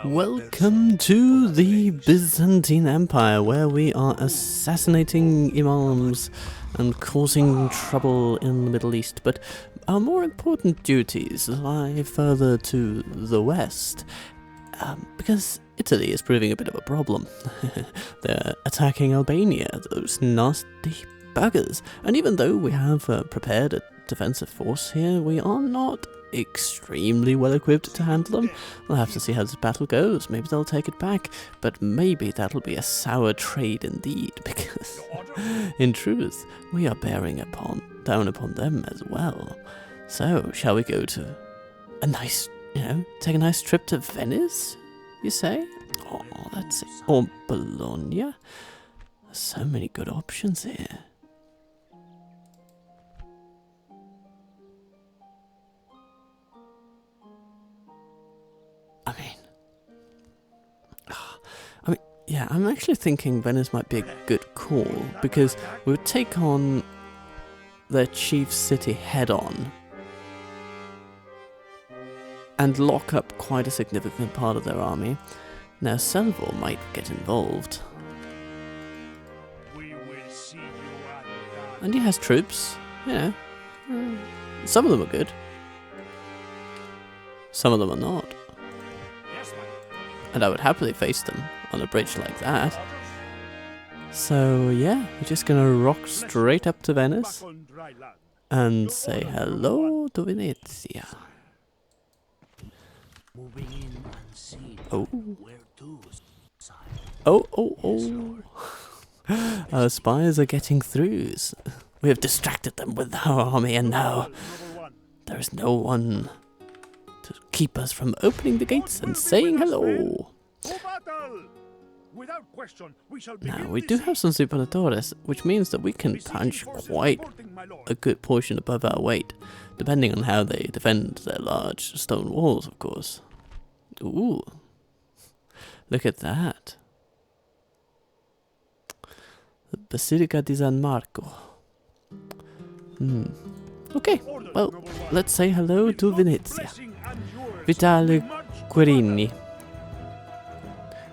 Welcome to the Byzantine Empire, where we are assassinating imams and causing trouble in the Middle East. But our more important duties lie further to the west, because Italy is proving a bit of a problem. They're attacking Albania, those nasty buggers. And even though we have prepared a defensive force here, we are not extremely well equipped to handle them. We'll have to see how this battle goes. Maybe they'll take it back, but maybe that'll be a sour trade indeed, because in truth we are bearing down upon them as well. So shall we go to a nice, take a nice trip to Venice, you say? Oh, that's it. Or Bologna? So many good options here. Yeah, I'm actually thinking Venice might be a good call, because we would take on their chief city head-on and lock up quite a significant part of their army. Now Salvo might get involved. And he has troops, some of them are good. Some of them are not. And I would happily face them on a bridge like that. So yeah, we're just gonna rock straight up to Venice and say hello to Venezia. Oh. Our spies are getting through. We have distracted them with our army, and now there is no one to keep us from opening the gates and saying hello. Now, we do have some superlatores, which means that we can punch quite a good portion above our weight, depending on how they defend their large stone walls, of course. Ooh, look at that. The Basilica di San Marco. Okay, well, let's say hello to Venezia. Vitale Querini.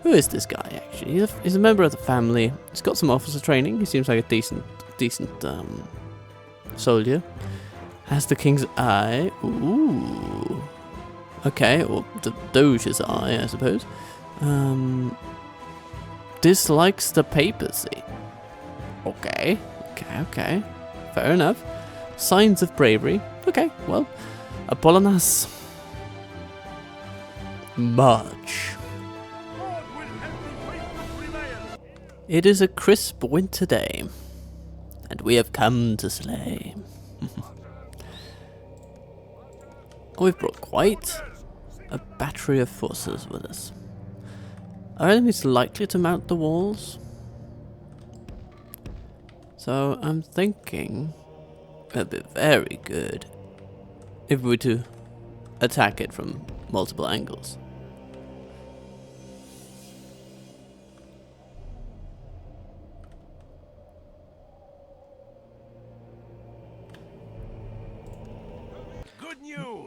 Who is this guy, actually? He's a member of the family. He's got some officer training. He seems like a decent soldier. Has the king's eye. Ooh. Okay, or the doge's eye, I suppose. Dislikes the papacy. Okay. Fair enough. Signs of bravery. Okay, well, Apollonas. March. It is a crisp winter day, and we have come to slay. We've brought quite a battery of forces with us. Are enemies likely to mount the walls? So I'm thinking it'd be very good if we were to attack it from multiple angles.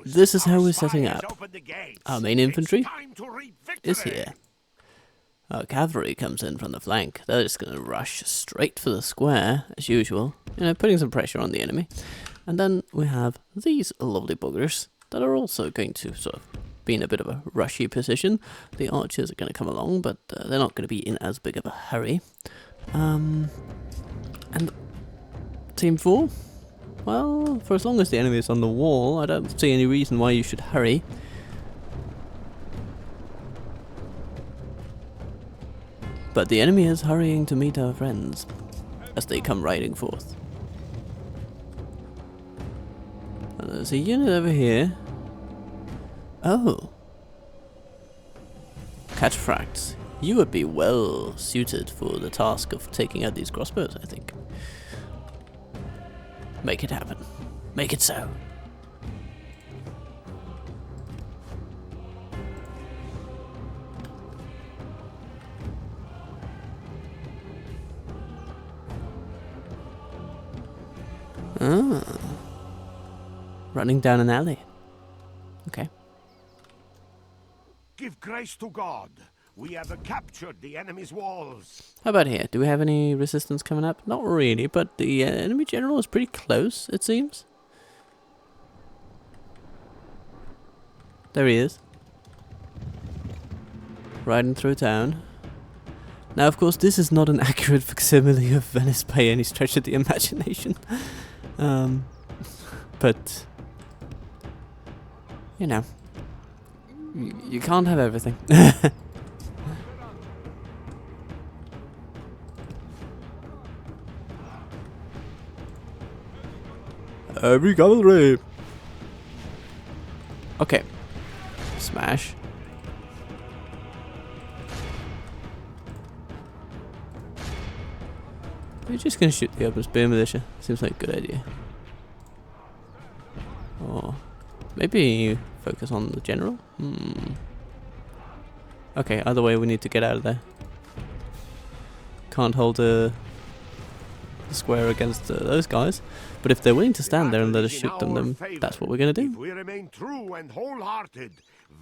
This is how we're setting up. Our main infantry is here. Our cavalry comes in from the flank. They're just going to rush straight for the square, as usual, putting some pressure on the enemy. And then we have these lovely buggers that are also going to sort of be in a bit of a rushy position. The archers are going to come along, but they're not going to be in as big of a hurry. And Team 4? Well, for as long as the enemy is on the wall, I don't see any reason why you should hurry. But the enemy is hurrying to meet our friends as they come riding forth. And there's a unit over here. Oh. Cataphracts. You would be well suited for the task of taking out these crossbows, I think. Make it happen. Make it so. Running down an alley. Okay. grace to God, we have captured the enemy's walls. How about here? Do we have any resistance coming up? Not really, but the enemy general is pretty close, it seems. There he is. Riding through town. Now, of course, this is not an accurate facsimile of Venice by any stretch of the imagination. But, you know, you can't have everything. Heavy cavalry. Okay. Smash. We're just gonna shoot the open spear militia. Seems like a good idea. Or maybe focus on the general? Okay, either way we need to get out of there. Can't hold the square against those guys. But if they're willing to stand there and let us shoot them, then that's what we're gonna do. If we remain true and wholehearted,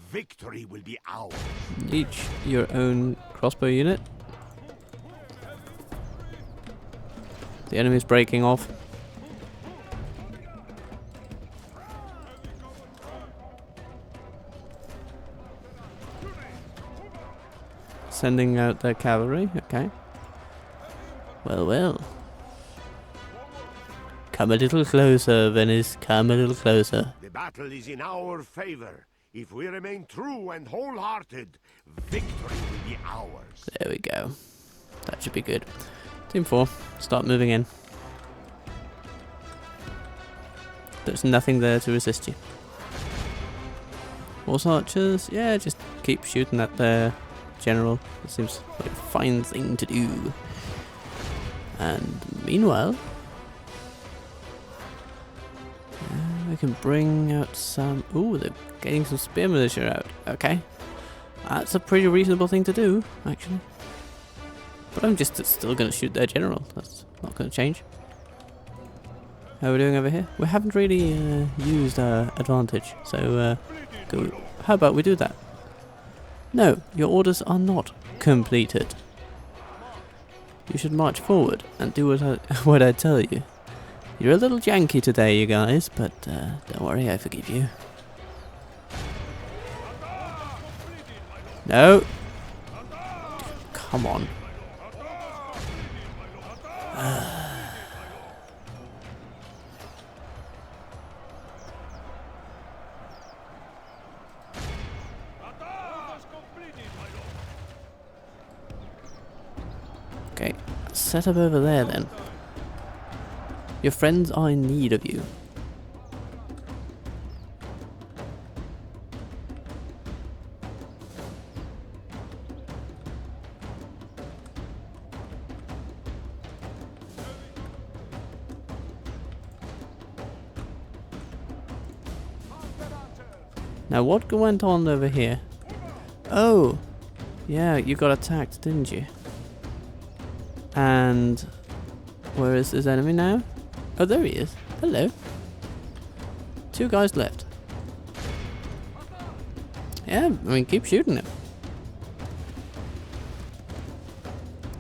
victory will be ours. Each your own crossbow unit. The enemy's breaking off. Sending out their cavalry, okay. Well, well. Come a little closer, Venice, come a little closer. The battle is in our favor. If we remain true and wholehearted, victory will be ours. There we go. That should be good. Team 4, start moving in. There's nothing there to resist you. Horse archers, yeah, just keep shooting at their general. It seems like a fine thing to do. And meanwhile, we can bring out some... Ooh, they're getting some spear militia out. Okay. That's a pretty reasonable thing to do, actually. But I'm just still going to shoot their general. That's not going to change. How are we doing over here? We haven't really used our advantage. So, how about we do that? No, your orders are not completed. You should march forward and do what I tell you. You're a little janky today, you guys, but don't worry, I forgive you. No! Come on. Okay, set up over there then. Your friends are in need of you. Now what went on over here? Oh! Yeah, you got attacked, didn't you? And where is his enemy now? Oh, there he is. Hello. 2 guys left. Yeah, I mean, keep shooting him.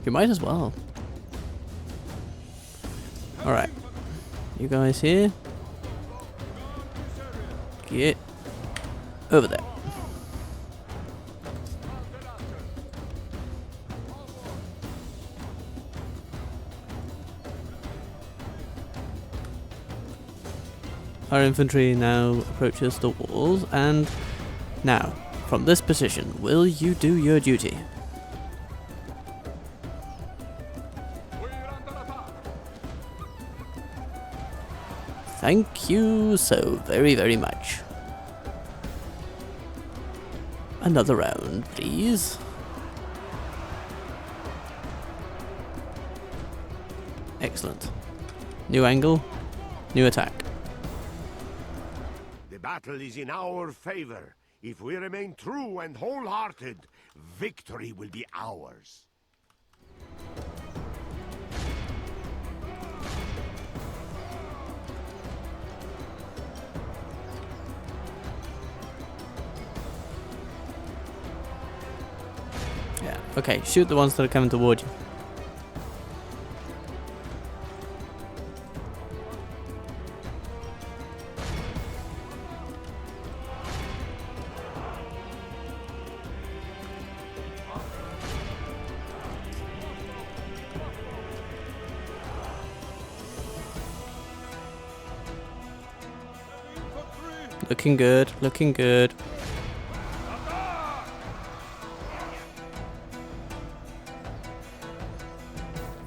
You might as well. Alright. You guys here? Get over there. Our infantry now approaches the walls, and now, from this position, will you do your duty? Thank you so very, very much. Another round, please. Excellent. New angle, new attack. The battle is in our favor. If we remain true and wholehearted, victory will be ours. Yeah, okay, shoot the ones that are coming toward you. Looking good, looking good.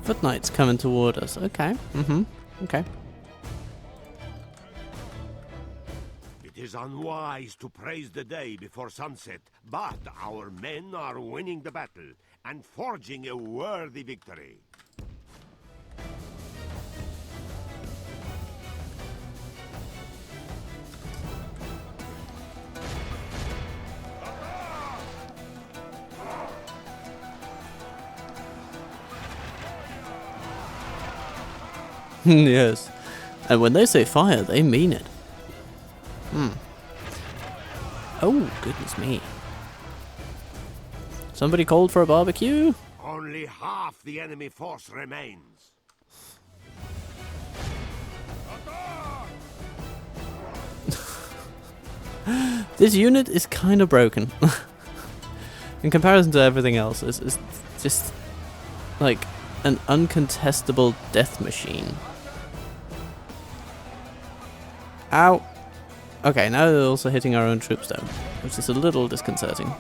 Foot Knight's coming toward us. Okay, okay. It is unwise to praise the day before sunset, but our men are winning the battle and forging a worthy victory. Yes. And when they say fire, they mean it. Oh, goodness me. Somebody called for a barbecue? Only half the enemy force remains. This unit is kind of broken. In comparison to everything else, it's just like an uncontestable death machine. Ow! Okay, now they're also hitting our own troops though, which is a little disconcerting.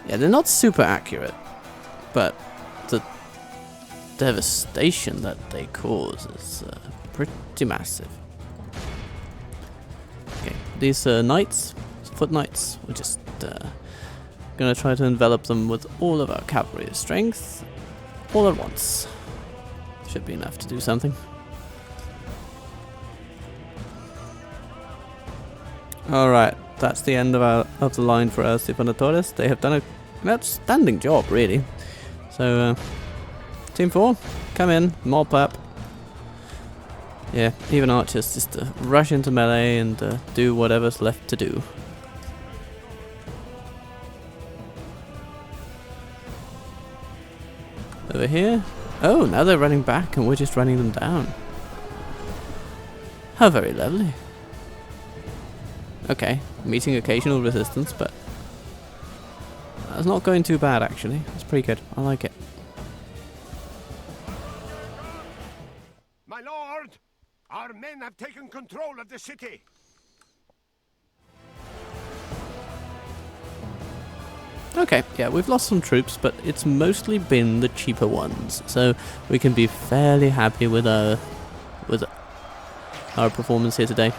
Yeah, they're not super accurate, but the devastation that they cause is pretty massive. Okay, these knights, foot knights, we're just gonna try to envelop them with all of our cavalry strength all at once. Should be enough to do something. Alright, that's the end of the line for us, Stefanatores. They have done an outstanding job, really. So, Team 4, come in, mop up. Yeah, even archers just rush into melee and do whatever's left to do. Over here. Oh, now they're running back and we're just running them down. How very lovely. Okay, meeting occasional resistance, but that's not going too bad actually. It's pretty good. I like it. My lord, our men have taken control of the city. Okay, yeah, we've lost some troops, but it's mostly been the cheaper ones, so we can be fairly happy with our performance here today.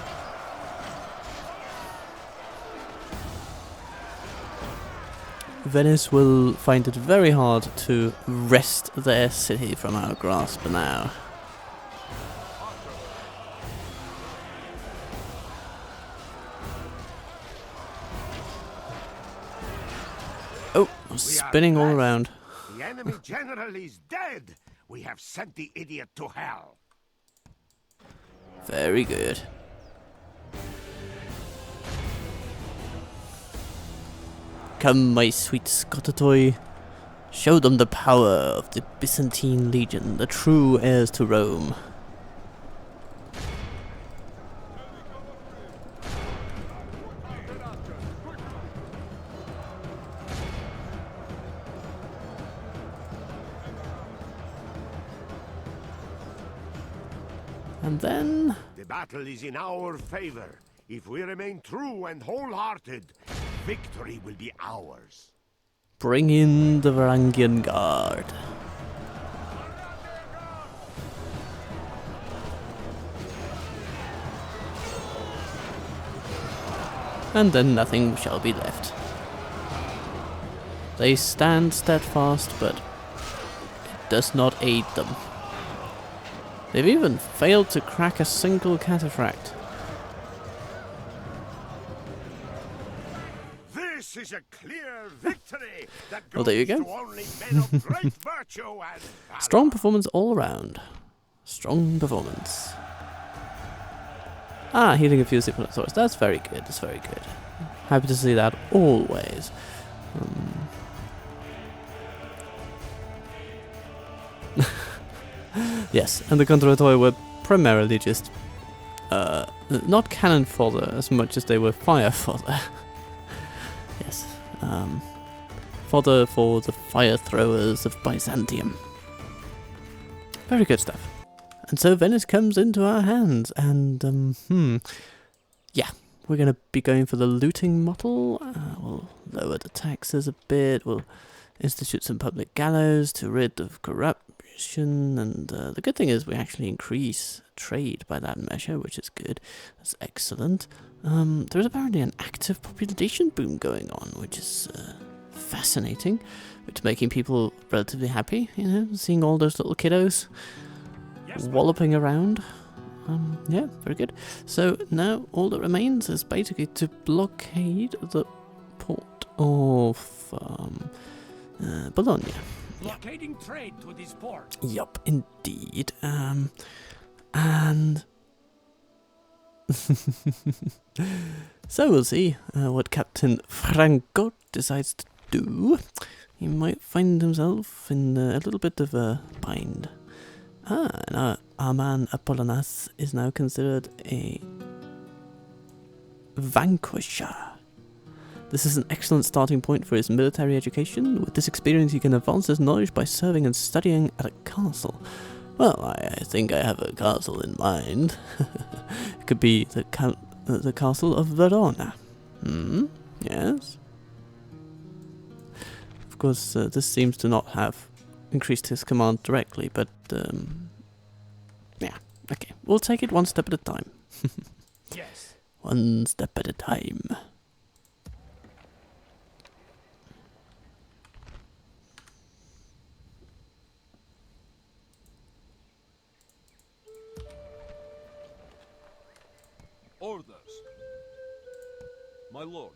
Venice will find it very hard to wrest their city from our grasp now. Oh, spinning all around. The enemy general is dead. We have sent the idiot to hell. Very good. Come, my sweet Scottatoy. Show them the power of the Byzantine Legion, the true heirs to Rome. And then... The battle is in our favor. If we remain true and wholehearted, victory will be ours. Bring in the Varangian Guard. And then nothing shall be left. They stand steadfast, but it does not aid them. They've even failed to crack a single cataphract. This is a clear victory that goes Well, there you go. to only men of great virtue and valor. Strong performance all around. Strong performance. Ah, healing a few Stefanatores. That's very good. That's very good. Happy to see that always. Yes, and the Contratoi were primarily just not cannon fodder as much as they were fire fodder. Yes, fodder for the fire throwers of Byzantium. Very good stuff. And so Venice comes into our hands, and yeah, we're going to be going for the looting model. We'll lower the taxes a bit, we'll institute some public gallows to rid of corruption, and the good thing is we actually increase trade by that measure, which is good. That's excellent. There's apparently an active population boom going on, which is fascinating. It's making people relatively happy, you know, seeing all those little kiddos walloping around. Yeah, very good. So now all that remains is basically to blockade the port of Bologna. Blockading trade to this port. Yup, indeed. And so we'll see what Captain Franco decides to do. He might find himself in a little bit of a bind. And our man Apollonius is now considered a vanquisher. This is an excellent starting point for his military education. With this experience, he can advance his knowledge by serving and studying at a castle. Well, I think I have a castle in mind. It could be the castle of Verona. Yes. Of course, this seems to not have increased his command directly, but yeah, okay. We'll take it one step at a time. Yes. One step at a time. Orders. My lord.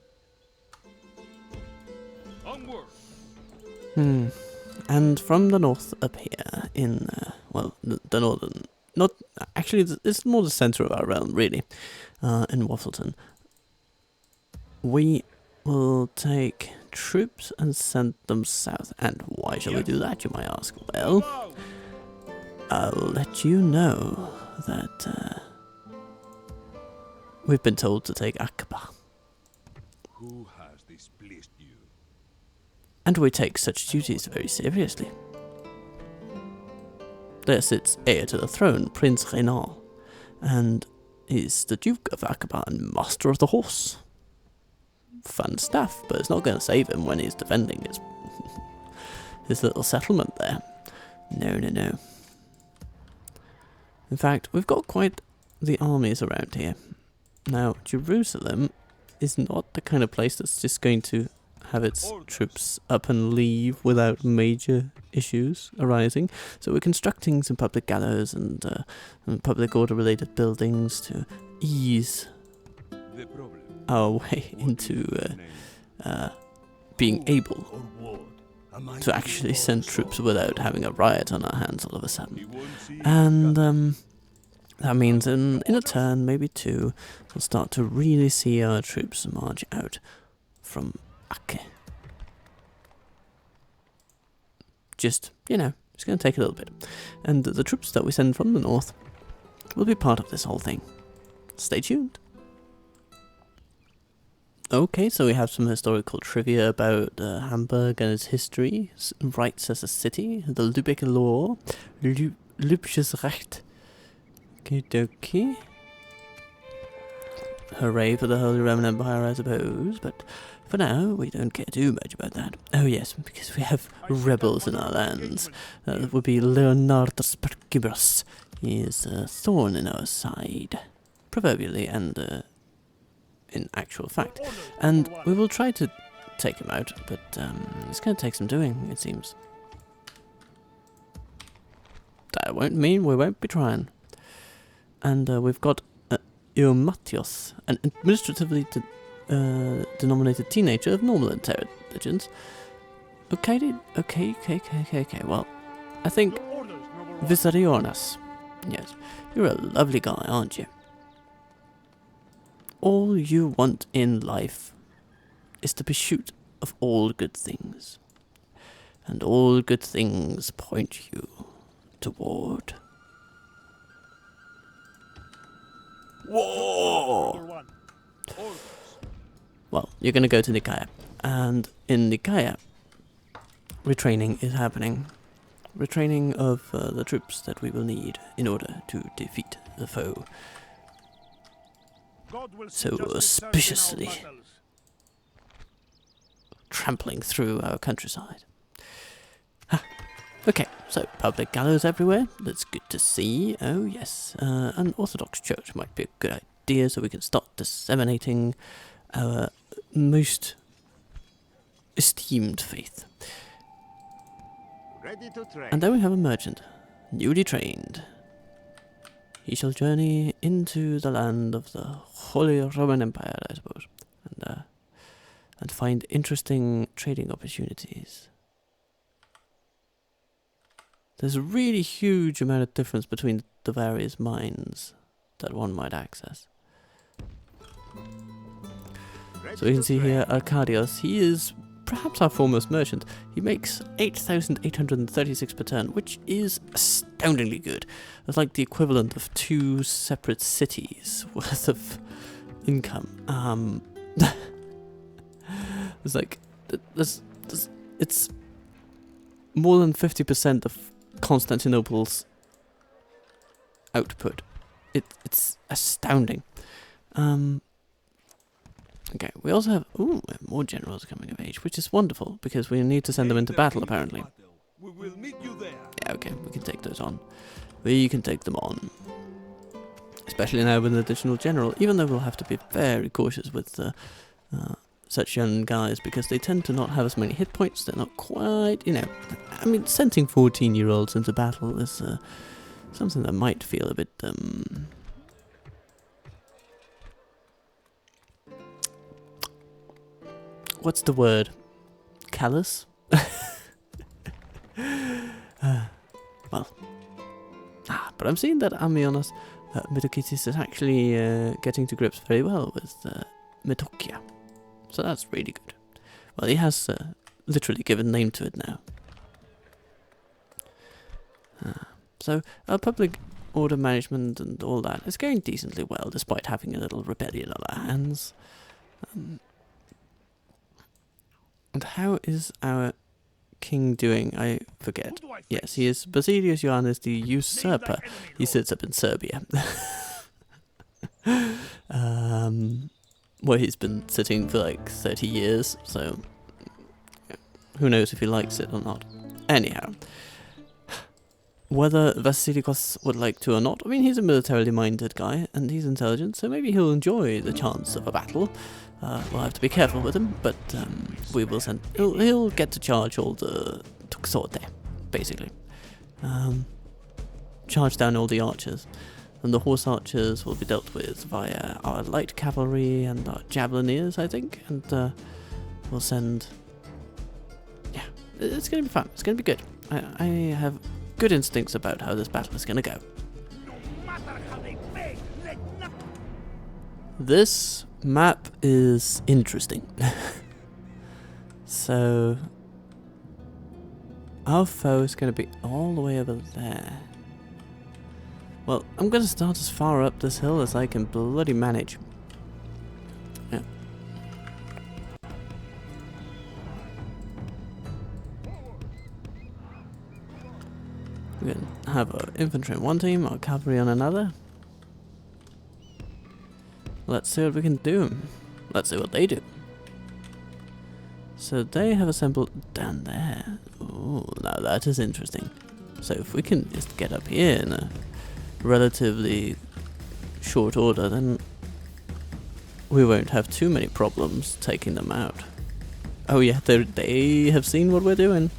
Onward. And from the north up here in, well, the northern, not, actually it's more the centre of our realm, really, in Waffleton. We will take troops and send them south. And why shall we do that, you might ask? Well, I'll let you know that we've been told to take Aqaba. Who has displeased you? And we take such duties very seriously. There sits heir to the throne, Prince Reynal, and he's the Duke of Aqaba and Master of the Horse. Fun stuff, but it's not going to save him when he's defending his little settlement there. No, no, no. In fact, we've got quite the armies around here. Now, Jerusalem is not the kind of place that's just going to have its troops up and leave without major issues arising. So we're constructing some public gallows and public order related buildings to ease our way into being able to actually send troops without having a riot on our hands all of a sudden. And that means in a turn, maybe two, we'll start to really see our troops march out from Acre. Just, you know, it's going to take a little bit. And the troops that we send from the north will be part of this whole thing. Stay tuned. Okay, so we have some historical trivia about Hamburg and its history, rights as a city, the Lübecker law, Lübsches Recht. Okie. Hooray for the Holy Roman Empire, I suppose, but for now, we don't care too much about that. Oh yes, because we have rebels in our lands. That would be Leonardus Perkibus. He is a thorn in our side, proverbially and in actual fact. And we will try to take him out, but it's going to take some doing, it seems. That won't mean we won't be trying. And we've got Eumatios, an administratively denominated teenager of normal intelligence. Okay. Well, I think Vissarionas. Yes, you're a lovely guy, aren't you? All you want in life is the pursuit of all good things. And all good things point you toward Whoa! Number 1. Orders. Well, you're gonna go to Nikaya, and in Nikaya, retraining is happening. Retraining of the troops that we will need in order to defeat the foe. God will So see justice served in our auspiciously battles. trampling through our countryside. Ah, okay, so public gallows everywhere. That's good to see. Oh yes, an Orthodox church might be a good idea, so we can start disseminating our most esteemed faith. Ready to train. And then we have a merchant, newly trained. He shall journey into the land of the Holy Roman Empire, I suppose, and find interesting trading opportunities. There's a really huge amount of difference between the various mines that one might access. Ready So you can to see train. here Arcadios, he is perhaps our foremost merchant. He makes 8,836 per turn, which is astoundingly good. It's like the equivalent of 2 separate cities worth of income. It's like, it's more than 50% of Constantinople's output. It's astounding. Okay, we also have more generals coming of age, which is wonderful because we need to send them into battle apparently. We will meet you there. Yeah, okay, we can take those on. We can take them on. Especially now with an additional general, even though we'll have to be very cautious with such young guys because they tend to not have as many hit points. They're not quite, I mean, sending 14-year-olds into battle is something that might feel a bit what's the word? Callous? But I'm seeing that Amionos Metokitis is actually getting to grips very well with Metokia. So that's really good. Well, he has literally given name to it now. So our public order management and all that is going decently well, despite having a little rebellion on our hands. And how is our king doing? I forget. Who do I face? Yes, he is. Basilius Ioannis the usurper. Name thy enemy, He Lord. sits up in Serbia. Where he's been sitting for like 30 years, so who knows if he likes it or not. Anyhow, whether Vasilikos would like to or not, I mean, he's a militarily minded guy, and he's intelligent, so maybe he'll enjoy the chance of a battle. We'll have to be careful with him, but we will send... He'll get to charge all the Tuxote, basically. Charge down all the archers. And the horse archers will be dealt with via our light cavalry and our javeliniers, I think. And we'll send... Yeah, it's going to be fun. It's going to be good. I have good instincts about how this battle is going to go. No matter how they beg, let nothing. This map is interesting. So our foe is going to be all the way over there. Well, I'm going to start as far up this hill as I can bloody manage. Yeah. We're going to have our infantry on one team, our cavalry on another. Let's see what we can do. Let's see what they do. So they have assembled down there. Oh, now that is interesting. So if we can just get up here in a relatively short order, then we won't have too many problems taking them out. Oh yeah, they have seen what we're doing.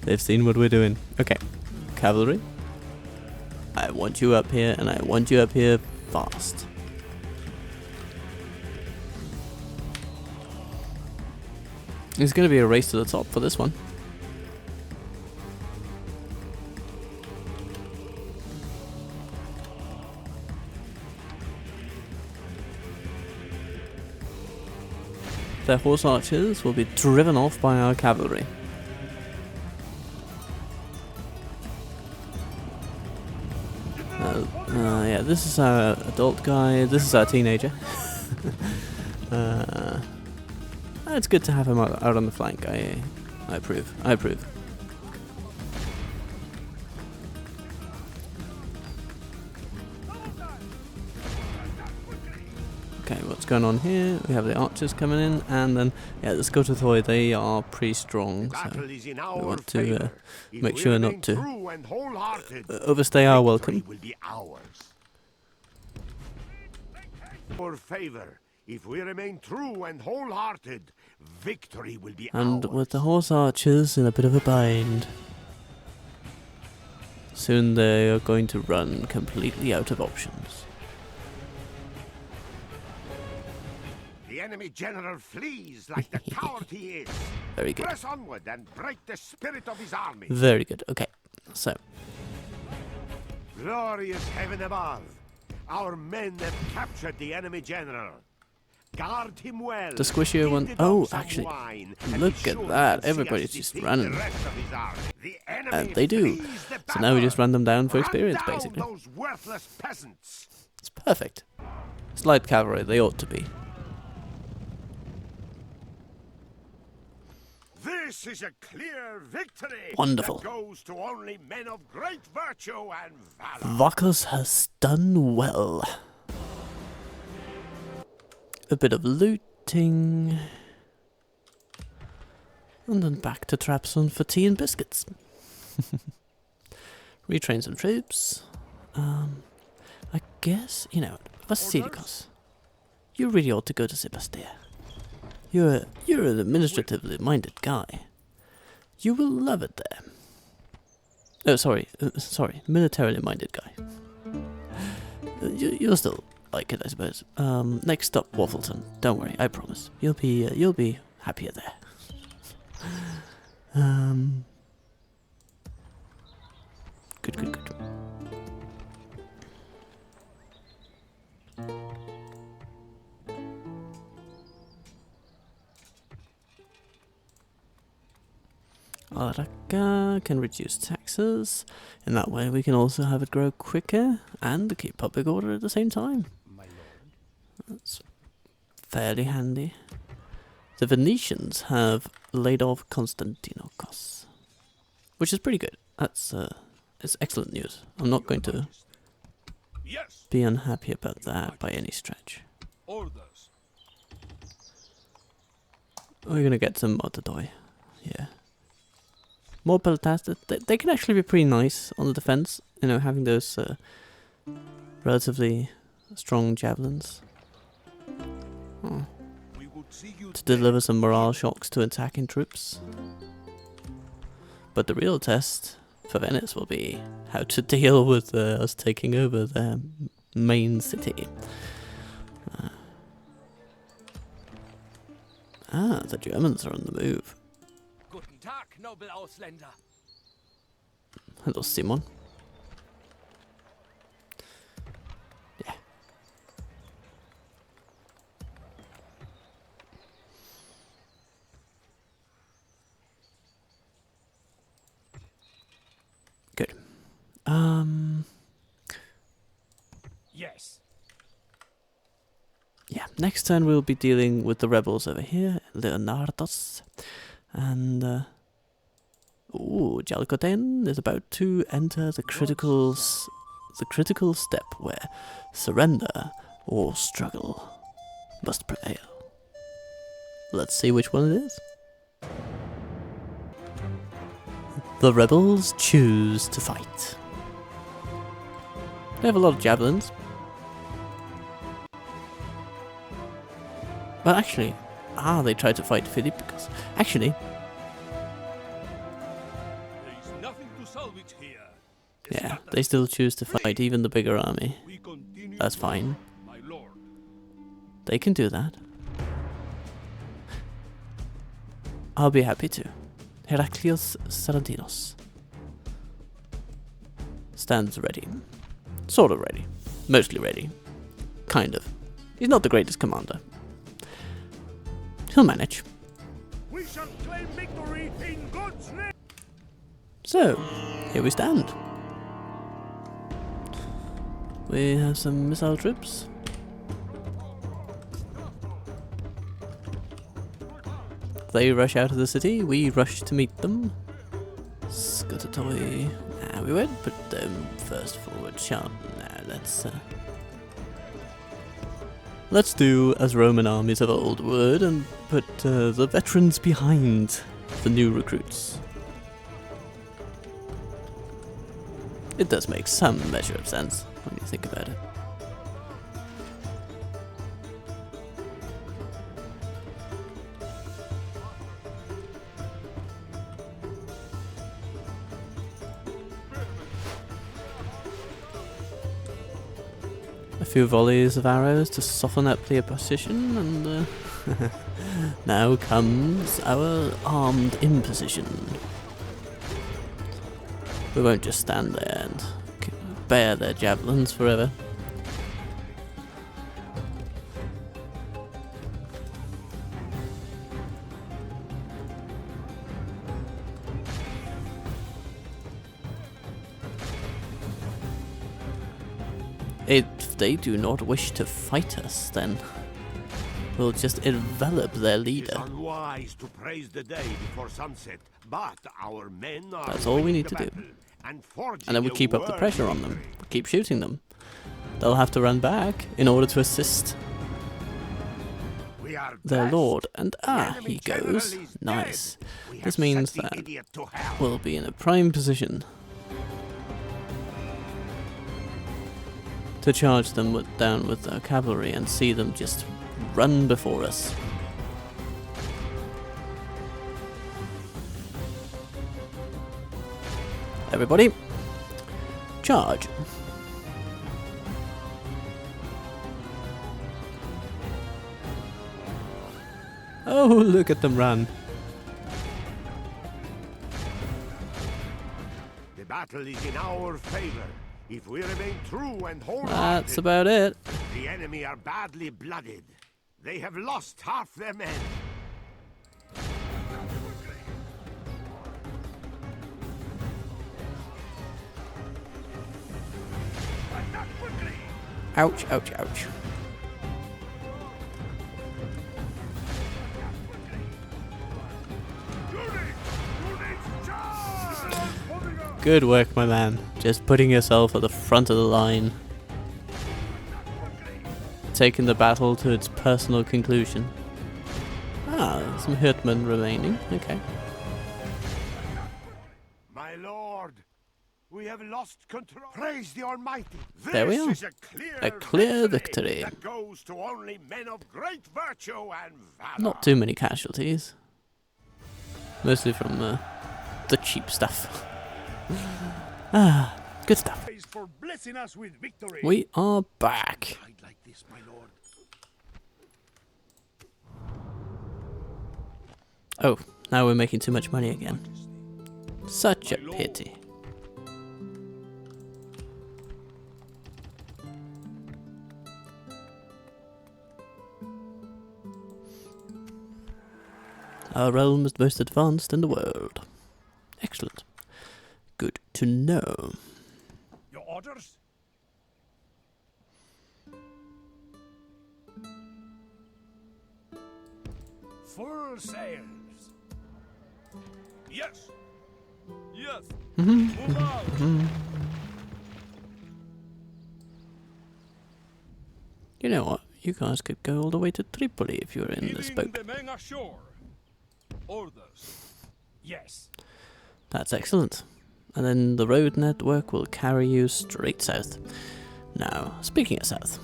They've seen what we're doing. Okay, cavalry. I want you up here, and I want you up here fast. It's going to be a race to the top for this one. Their horse archers will be driven off by our cavalry. Yeah, this is our adult guy, this is our teenager. It's good to have him out on the flank, I approve, I approve. Okay, what's going on here? We have the archers coming in, and then, yeah, the Scotothoi, they are pretty strong, so we want to make sure not to overstay our welcome. Our favor. If we remain true and wholehearted, victory will be And ours. with the horse archers in a bit of a bind, soon they are going to run completely out of options. The enemy general flees like the coward he is. Very good. Press onward and break the spirit of his army. Very good. Okay, so Glorious heaven above. Our men have captured the enemy general. Guard him well. the squishier one. Oh, actually, look at that. Everybody's just running. And they do. So now we just run them down for experience, basically. Those worthless peasants. It's perfect. It's light cavalry, they ought to be. This is a clear victory. Wonderful. That goes to only men of great virtue and valor. Vakos has done well. A bit of looting. And then back to Trabzon for tea and biscuits. Retrain some troops. I guess, you know, Vasilikos, you really ought to go to Sebastia. You're an administratively minded guy. You will love it there. Oh, sorry, militarily minded guy. You'll still like it, I suppose. Next stop, Waffleton. Don't worry, I promise. You'll be happier there. Good. Araka can reduce taxes. In that way we can also have it grow quicker and keep public order at the same time. That's fairly handy. The Venetians have laid off Constantinokos, which is pretty good. That's it's excellent news. I'm not going to be unhappy about that by any stretch. Orders. We're gonna get some Motodoi. Yeah. More peltastas. They can actually be pretty nice on the defense. You know, having those relatively strong javelins. Oh. To deliver some morale shocks to attacking troops. But the real test for Venice will be how to deal with us taking over their main city. The Germans are on the move. Guten Tag, noble Ausländer. Hello, Simon. Yeah. Good. Yes. Yeah, next turn we'll be dealing with the rebels over here, Leonardos, and Jalcoten is about to enter the critical step where surrender or struggle must prevail. Let's see which one it is. The rebels choose to fight. They have a lot of javelins. But actually, they tried to fight Philip because actually, There is nothing to salvage here. yeah, they still choose to fight even the bigger army. We continue. That's fine. My lord. They can do that. I'll be happy to. Heraklios Sarantinos stands ready. Sort of ready. Mostly ready. Kind of. He's not the greatest commander. He'll manage. We shall claim victory in God's name. So, here we stand. We have some missile troops. They rush out of the city, we rush to meet them. Scutatoy. Nah, we won't put them first forward shot. Nah, let's do as Roman armies of old would and put the veterans behind the new recruits. It does make some measure of sense when you think about it. A few volleys of arrows to soften up the opposition, and now comes our armed imposition. We won't just stand there and bear their javelins forever. If they do not wish to fight us, then we'll just envelop their leader. It is unwise to praise the day before sunset, but our men are That's all we need to do. And then we keep up the pressure on them. We keep shooting them. They'll have to run back in order to assist their lord. And he goes. Nice. This means that we'll be in a prime position to charge them down with our cavalry and see them just run before us. Everybody, charge. Oh, look at them run. The battle is in our favor. If we remain true and wholehearted, That's about it. the enemy are badly blooded. They have lost half their men. Ouch, ouch, ouch. Good work, my man. Just putting yourself at the front of the line. Taking the battle to its personal conclusion. Some hitmen remaining. Okay. My lord, we have lost control. Praise the Almighty. There we are. Is A clear victory. that goes to only men of great virtue and valor. Not too many casualties. Mostly from the cheap stuff. Good stuff. Praise for blessing us with victory. We are back. I'd like this, my lord. Oh, now we're making too much money again. Such a pity. Our realm is the most advanced in the world. Excellent. Good to know. Your orders? Full sails. Yes. Yes. Mhm. Move out. You know what? You guys could go all the way to Tripoli if you were in this Leaving boat. the men ashore. Orders. Yes. That's excellent. And then the road network will carry you straight south. Now, speaking of south,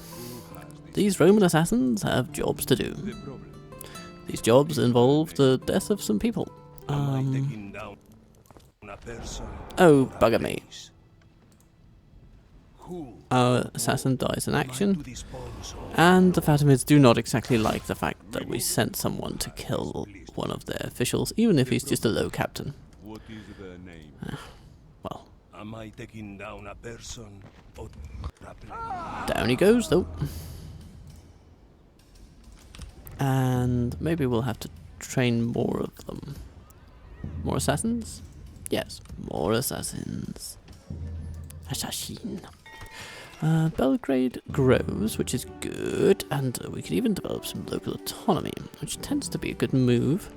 these Roman assassins have jobs to do. The problem. These jobs involve the death of some people. Taking down a person. Oh, bugger me. Who Our assassin dies in action, to dispose of? and the Fatimids do not exactly like the fact that we sent someone to kill one of their officials, even if he's just a low captain. What is their name? Well, Am I taking down a person or trapping? down he goes, though. And maybe we'll have to train more of them. More assassins? Yes, more assassins. Assassin. Belgrade grows, which is good, and we could even develop some local autonomy, which tends to be a good move.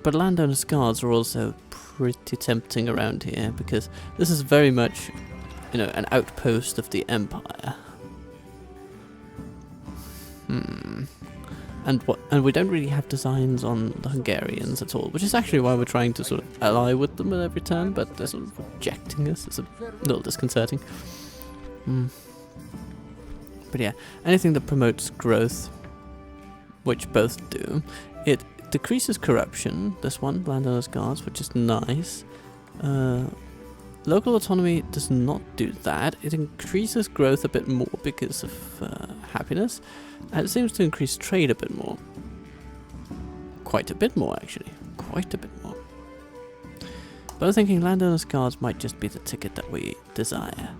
But landowners' guards are also pretty tempting around here, because this is very much, you know, an outpost of the Empire. And we don't really have designs on the Hungarians at all, which is actually why we're trying to sort of ally with them at every turn, but they're sort of rejecting us. It's a little disconcerting. But yeah, anything that promotes growth, which both do, it decreases corruption, this one, landowners' guards, which is nice. Local autonomy does not do that. It increases growth a bit more because of happiness, and it seems to increase trade a bit more. Quite a bit more, actually. Quite a bit more. But I'm thinking landowners' guards might just be the ticket that we desire.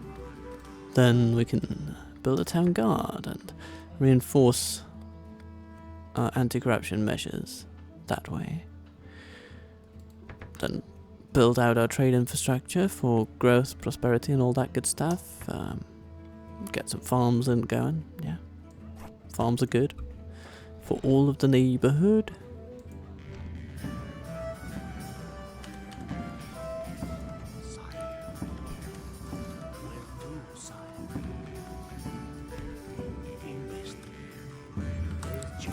Then we can build a town guard and reinforce our anti-corruption measures that way. Then build out our trade infrastructure for growth, prosperity, and all that good stuff. Get some farms in going, yeah. Farms are good for all of the neighborhood.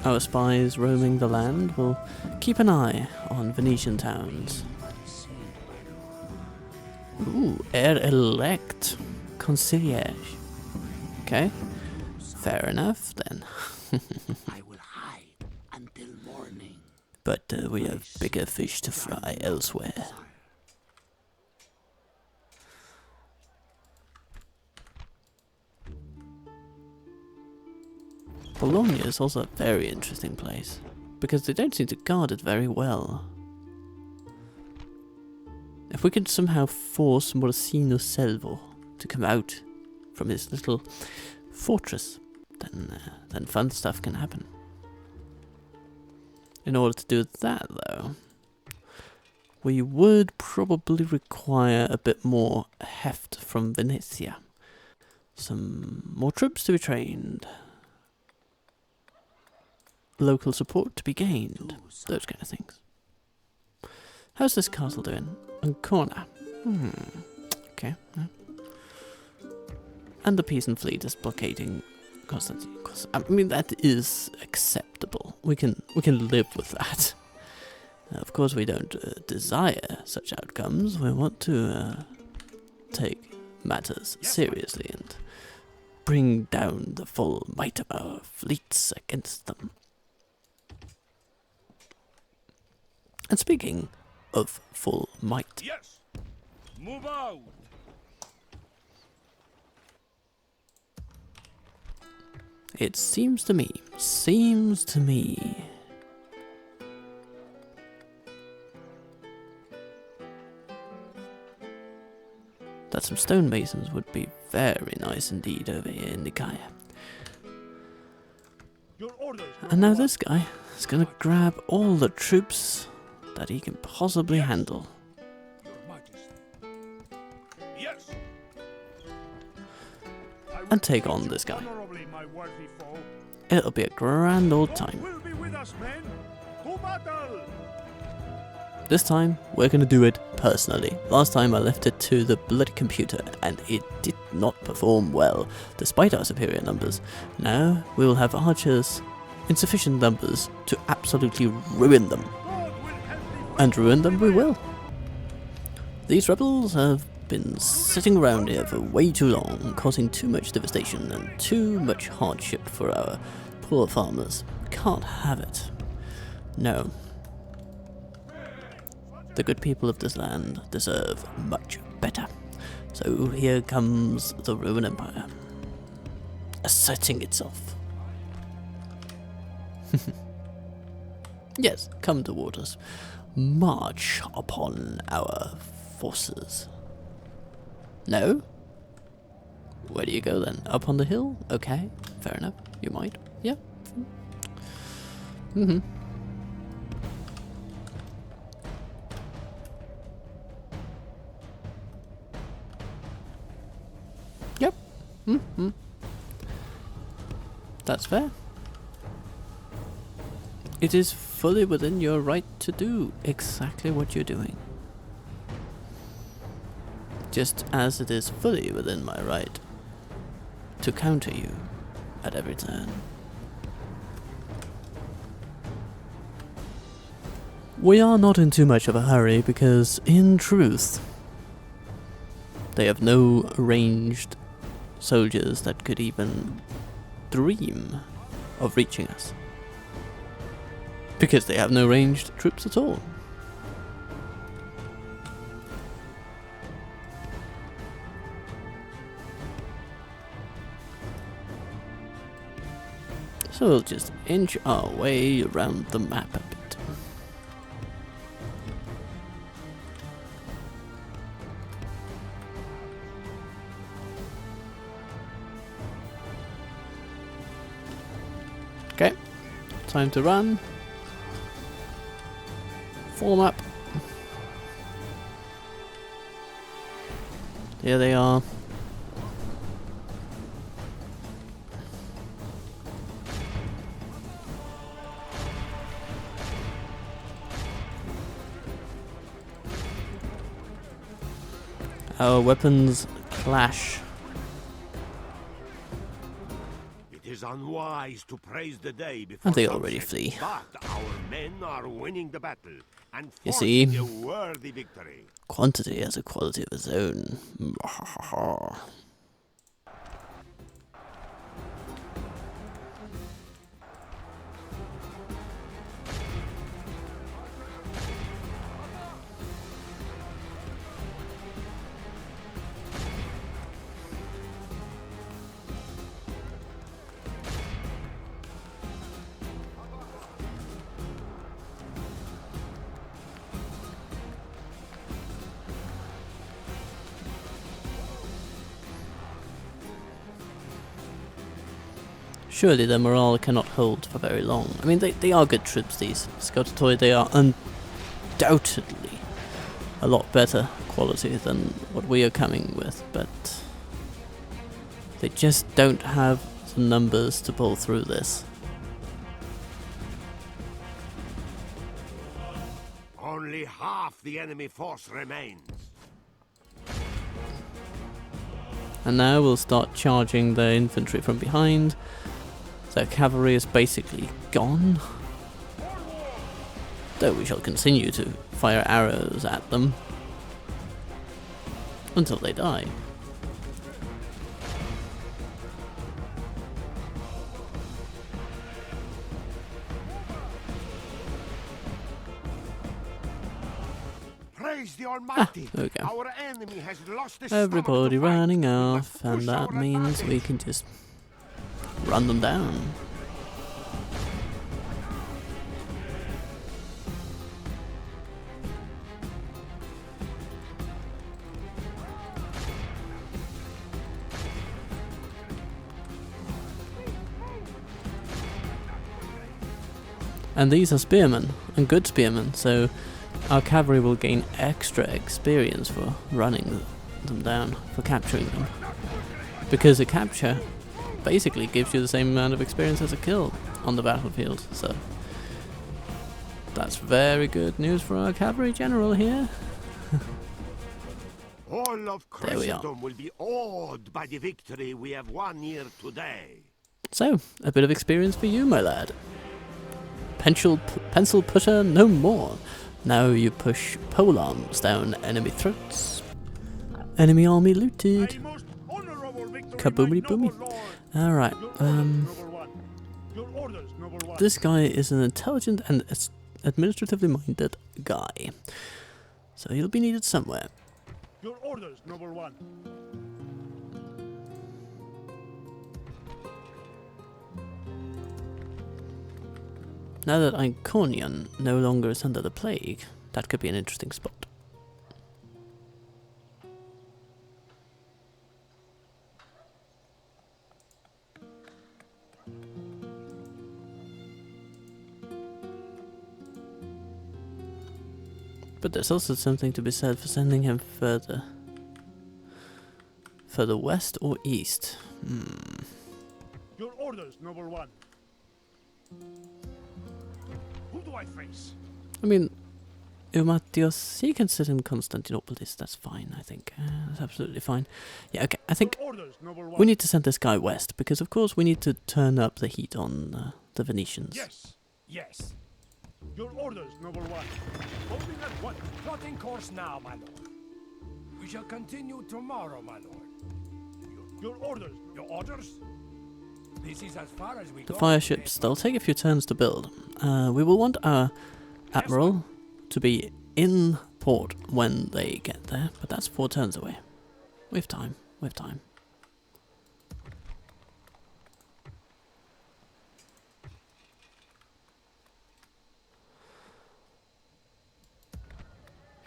Our spies roaming the land will keep an eye on Venetian towns. Ooh, heir-elect concierge. Okay, fair enough then. I will hide until morning. But we have bigger fish to fry elsewhere. Bologna is also a very interesting place, because they don't seem to guard it very well. If we could somehow force Morosino Selvo to come out from his little fortress, then fun stuff can happen. In order to do that, though, we would probably require a bit more heft from Venezia. Some more troops to be trained. Local support to be gained. Those kind of things. How's this castle doing? Ancona. Okay. Yeah. And the peasant fleet is blockading Constantine. I mean, that is acceptable. We can live with that. Of course, we don't desire such outcomes. We want to take matters seriously and bring down the full might of our fleets against them. And speaking of full might, Yes! Move out! it seems to me that some stonemasons would be very nice indeed over here in Nicaea. Your orders. And now this guy is gonna grab all the troops that he can possibly handle. Your Majesty. Yes! And take on this guy. Honorably, my worthy foe. It'll be a grand old time. Will be with us, men. To battle! This time, we're gonna do it personally. Last time I left it to the bloody computer, and it did not perform well, despite our superior numbers. Now, we will have archers in sufficient numbers to absolutely ruin them. And ruin them we will. These rebels have been sitting around here for way too long, causing too much devastation and too much hardship for our poor farmers. Can't have it. No. The good people of this land deserve much better. So here comes the Roman Empire, asserting itself. Yes, come toward us. March upon our forces. No? Where do you go then? Up on the hill? Okay, fair enough. You might. Yeah. That's fair. It is fully within your right to do exactly what you're doing. Just as it is fully within my right to counter you at every turn. We are not in too much of a hurry because, in truth, they have no ranged soldiers that could even dream of reaching us. Because they have no ranged troops at all. So we'll just inch our way around the map a bit. Okay, time to run. Form up. Here they are. Our weapons clash. It is unwise to praise the day before And they sunset, already flee. But our men are winning the battle and You see? forging a worthy victory. Quantity has a quality of its own. Surely their morale cannot hold for very long. I mean, they are good troops, these Scotatoi. They are undoubtedly a lot better quality than what we are coming with, but they just don't have the numbers to pull through this. Only half the enemy force remains. And now we'll start charging the infantry from behind. Their cavalry is basically gone. Though we shall continue to fire arrows at them until they die. Praise the Almighty! There we go. Our enemy has lost the Everybody stomach to fight. running We off, must and push that our means we advantage. can just run them down. And these are spearmen, and good spearmen, so our cavalry will gain extra experience for running them down, for capturing them. Because a capture basically gives you the same amount of experience as a kill on the battlefield, so that's very good news for our cavalry general here. All of There we are. Christendom will be awed by the victory we have won here today. So, a bit of experience for you, my lad. Pencil putter no more. Now you push polearms down enemy throats. Enemy army looted. A most honorable victory, Kaboomity my noble boomy. lord. Alright, Your orders, noble one. Your orders, noble one. this guy is an intelligent and administratively minded guy. So he'll be needed somewhere. Your orders, noble one. Now that Iconium no longer is under the plague, that could be an interesting spot. But there's also something to be said for sending him further further west or east? Your orders, noble one. Who do I face? I mean, Eumatios, he can sit in Constantinopolis, that's fine, I think. That's absolutely fine. Yeah, okay, I think Your orders, noble one. we need to send this guy west, because of course we need to turn up the heat on the Venetians. Yes, yes. Your orders, noble one. Moving at once. Plotting course now, my lord. We shall continue tomorrow, my lord. Your orders. Your orders? This is as far as we The go. fire ships, they'll take a few turns to build. We will want our admiral to be in port when they get there, but that's 4 turns away. We have time, we have time.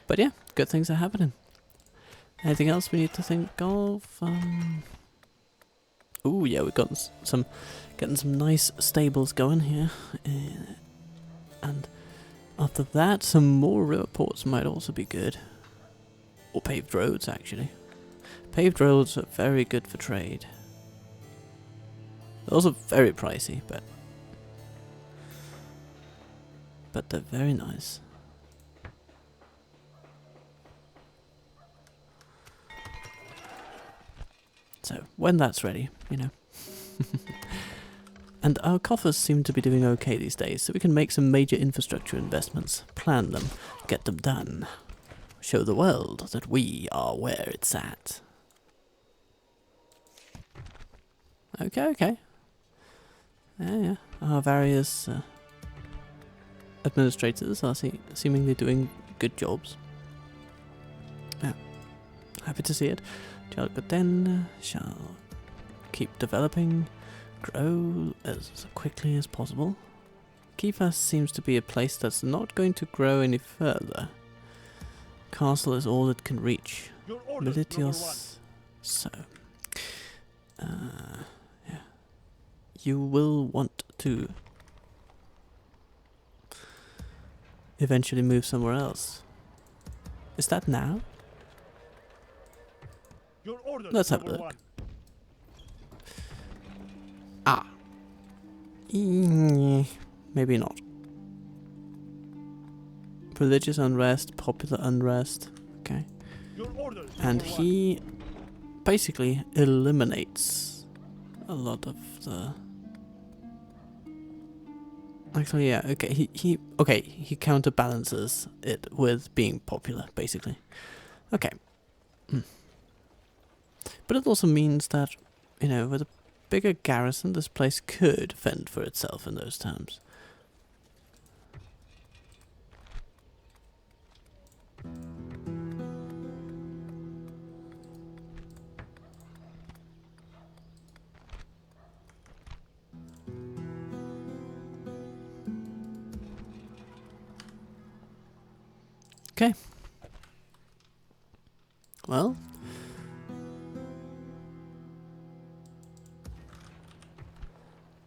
But yeah, good things are happening. Anything else we need to think of? Ooh, yeah, we've got getting some nice stables going here. And after that, some more river ports might also be good. Or paved roads, actually. Paved roads are very good for trade. They're also very pricey, but they're very nice. So, when that's ready, you know. And our coffers seem to be doing okay these days, so we can make some major infrastructure investments, plan them, get them done. Show the world that we are where it's at. Okay, okay. Yeah. Our various administrators are seemingly doing good jobs. Yeah. Happy to see it. Jalgaden shall keep developing, grow as quickly as possible. Kifas seems to be a place that's not going to grow any further. Castle is all it can reach. Your orders, noble one. Militios. So, yeah. You will want to eventually move somewhere else. Is that now? Your orders, Let's have a noble look. one. Ah. Maybe not. Religious unrest, popular unrest. Okay. Your orders, And noble one. he basically eliminates a lot of the... Actually, yeah, okay, he counterbalances it with being popular, basically. Okay. But it also means that, you know, with a bigger garrison, this place could fend for itself in those terms. Okay. Well.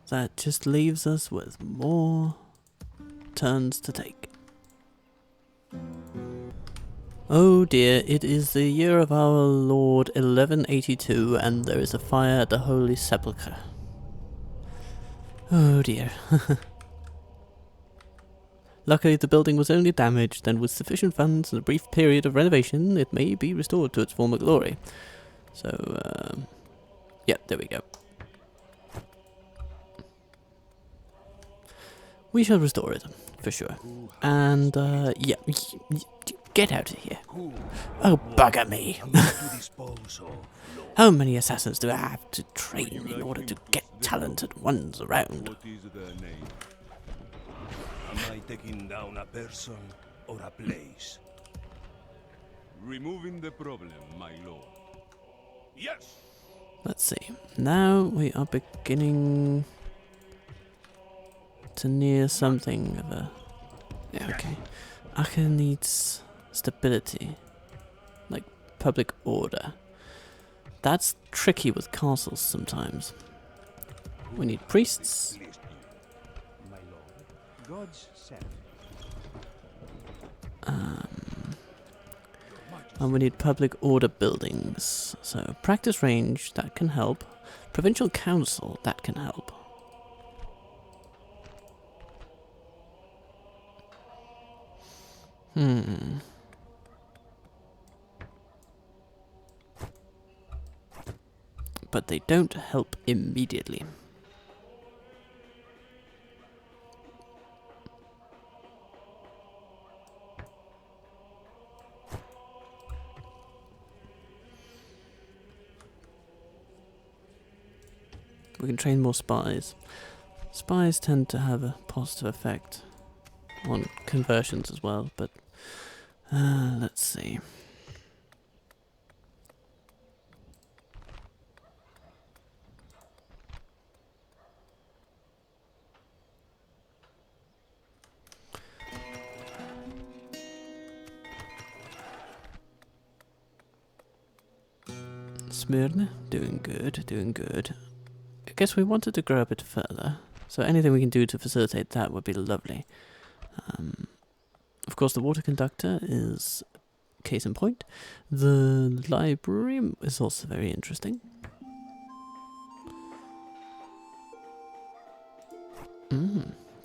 That just leaves us with more turns to take. Oh dear, it is the year of our Lord 1182 and there is a fire at the Holy Sepulchre. Oh dear. Luckily the building was only damaged and with sufficient funds and a brief period of renovation it may be restored to its former glory. So, yeah, there we go. We shall restore it, for sure. And, yeah, get out of here. Oh, bugger me. To dispose of. How many assassins do I have to train in order to get talented ones around? What is their name? Am I taking down a person or a place? Removing the problem, my lord. Yes! Let's see. Now we are beginning to near something of a... Yeah, okay. Acre needs stability. Like public order. That's tricky with castles sometimes. We need priests. My lord. God's self. And we need public order buildings. So practice range, that can help. Provincial council, that can help. But they don't help immediately. We can train more spies. Spies tend to have a positive effect on conversions as well, but let's see. Smyrna, doing good, doing good. I guess we wanted to grow a bit further, so anything we can do to facilitate that would be lovely. Of course, the water conductor is case in point. The library is also very interesting.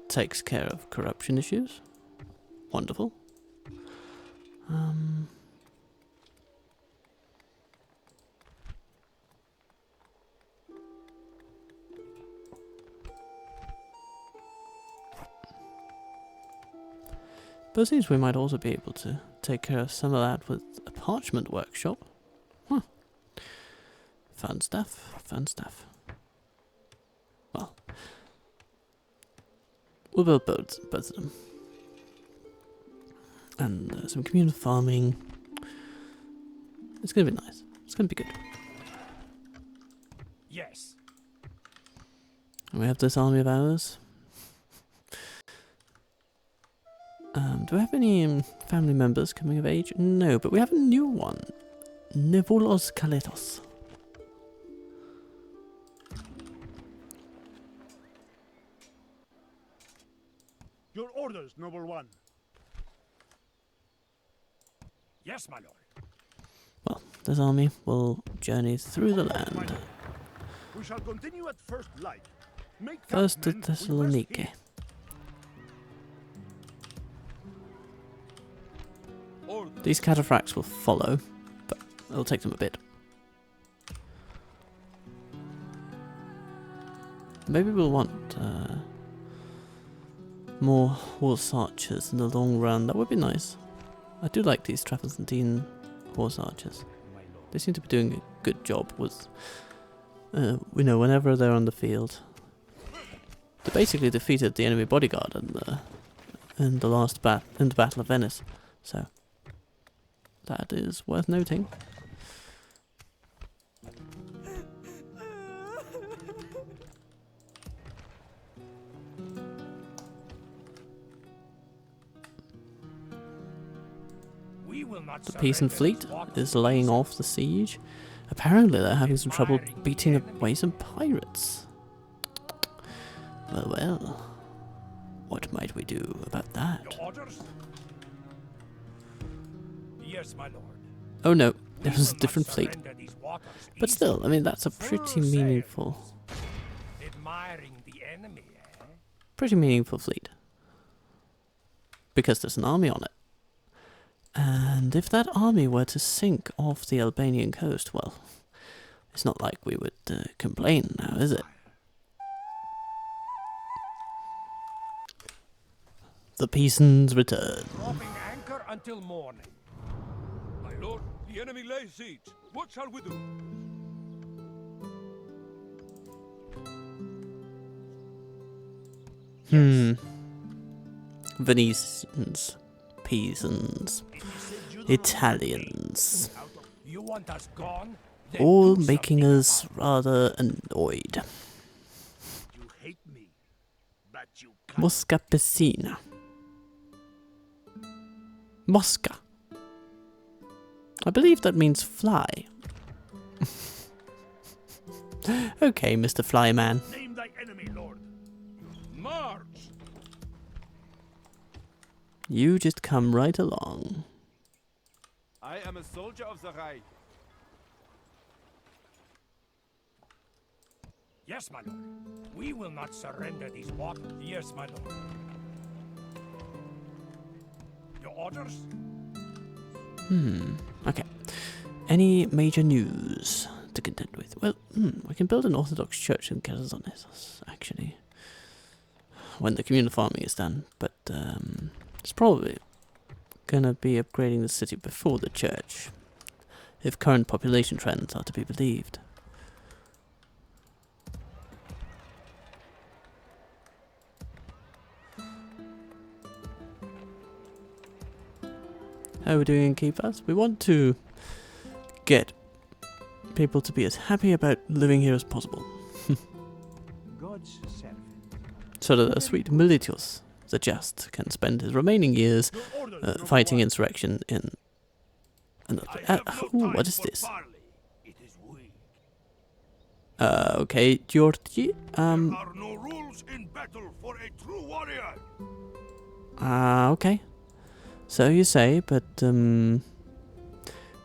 Takes care of corruption issues. Wonderful. But it seems we might also be able to take care of some of that with a parchment workshop. Huh. Fun stuff, fun stuff. Well, we'll build both of them. And some communal farming. It's gonna be nice. It's gonna be good. Yes. And we have this army of ours. Do we have any family members coming of age? No, but we have a new one. Nevulos Kaletos. Your orders, noble one. Yes, my lord. Well, this army will journey through the My land. lord. We shall continue at first light. Make First to men with rest Thessaloniki. here. Order. These cataphracts will follow, but it'll take them a bit. Maybe we'll want more horse archers in the long run. That would be nice. I do like these Trapezontine horse archers. They seem to be doing a good job with, whenever they're on the field. They basically defeated the enemy bodyguard in the Battle of Venice. So that is worth noting. We will not The peasant surrender fleet these waters. is laying off the siege. Apparently they're having some trouble beating away some pirates. Well, well. What might we do about that? Your orders? Yes, my lord. Oh no, We it was a will different not fleet. surrender these waters But still, I mean, that's a pretty Full sail. meaningful, easily. Admiring the enemy, eh? fleet. Because there's an army on it. And if that army were to sink off the Albanian coast, well, it's not like we would complain now, is it? The Pisans return. Dropping anchor until morning. My lord, the enemy lays siege. What shall we do? Venetians, Pisans, Italians, You want us gone? Then all do making something us about it. rather annoyed. You hate me, but you can't. Mosca Pessina. Mosca. I believe that means fly. Okay, Mr. Flyman. Name thy enemy, lord. March! You just come right along. I I am a soldier of the Reich. Yes, my lord. We will not surrender these waters. Yes, my lord. Your orders? Okay. Any major news to contend with? Well, we can build an Orthodox church in Kazanezos, actually, when the communal farming is done, but it's probably gonna be upgrading the city before the church, if current population trends are to be believed. How are we doing in Keepas? We want to get people to be as happy about living here as possible. God's servant. So that a sweet Militius, the Just, can spend his remaining years Your orders, noble fighting one. insurrection in another... I have no time what is for this? parley. It is weak. Okay, Georgi, There are no rules in battle for a true warrior. okay. So you say, but,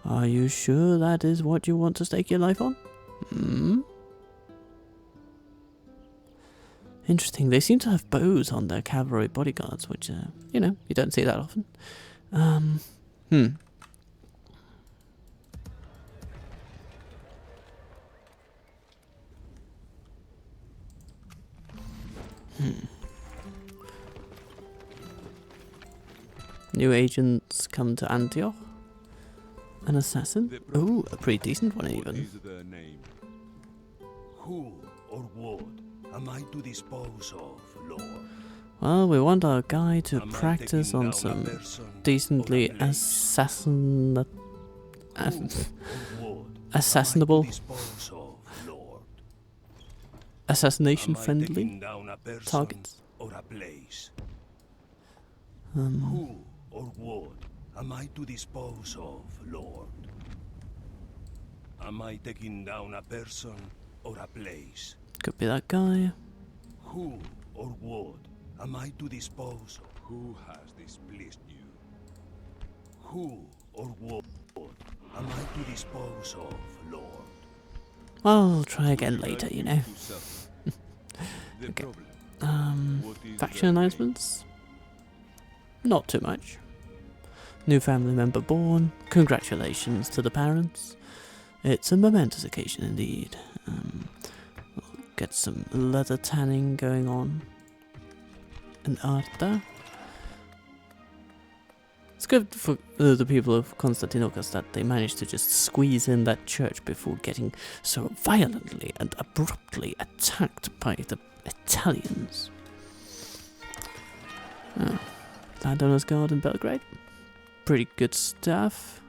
are you sure that is what you want to stake your life on? Interesting, they seem to have bows on their cavalry bodyguards, which, you know, you don't see that often. New agents come to Antioch. An assassin? Ooh, a pretty decent one even. Is the name? Who or what am I to dispose of, Lord? Well, we want our guy to Am I practice taking on down a some person decently or a place? assassinable Who or what assassinable, am I to dispose of, Lord? assassination Am I friendly taking down a person targets. or a place? Who or what am I to dispose of, Lord? Am I taking down a person or a place? Could be that guy. Who or what am I to dispose of? Who has displeased you? Who or what am I to dispose of, Lord? I'll try again later, you know. To suffer. The Okay. problem. What is Faction their name? announcements? Not too much. New family member born. Congratulations to the parents. It's a momentous occasion indeed. We'll get some leather tanning going on. And Arta. It's good for the people of Constantinopla that they managed to just squeeze in that church before getting so violently and abruptly attacked by the Italians. Oh. Landowner's Guard in Belgrade. Pretty good stuff.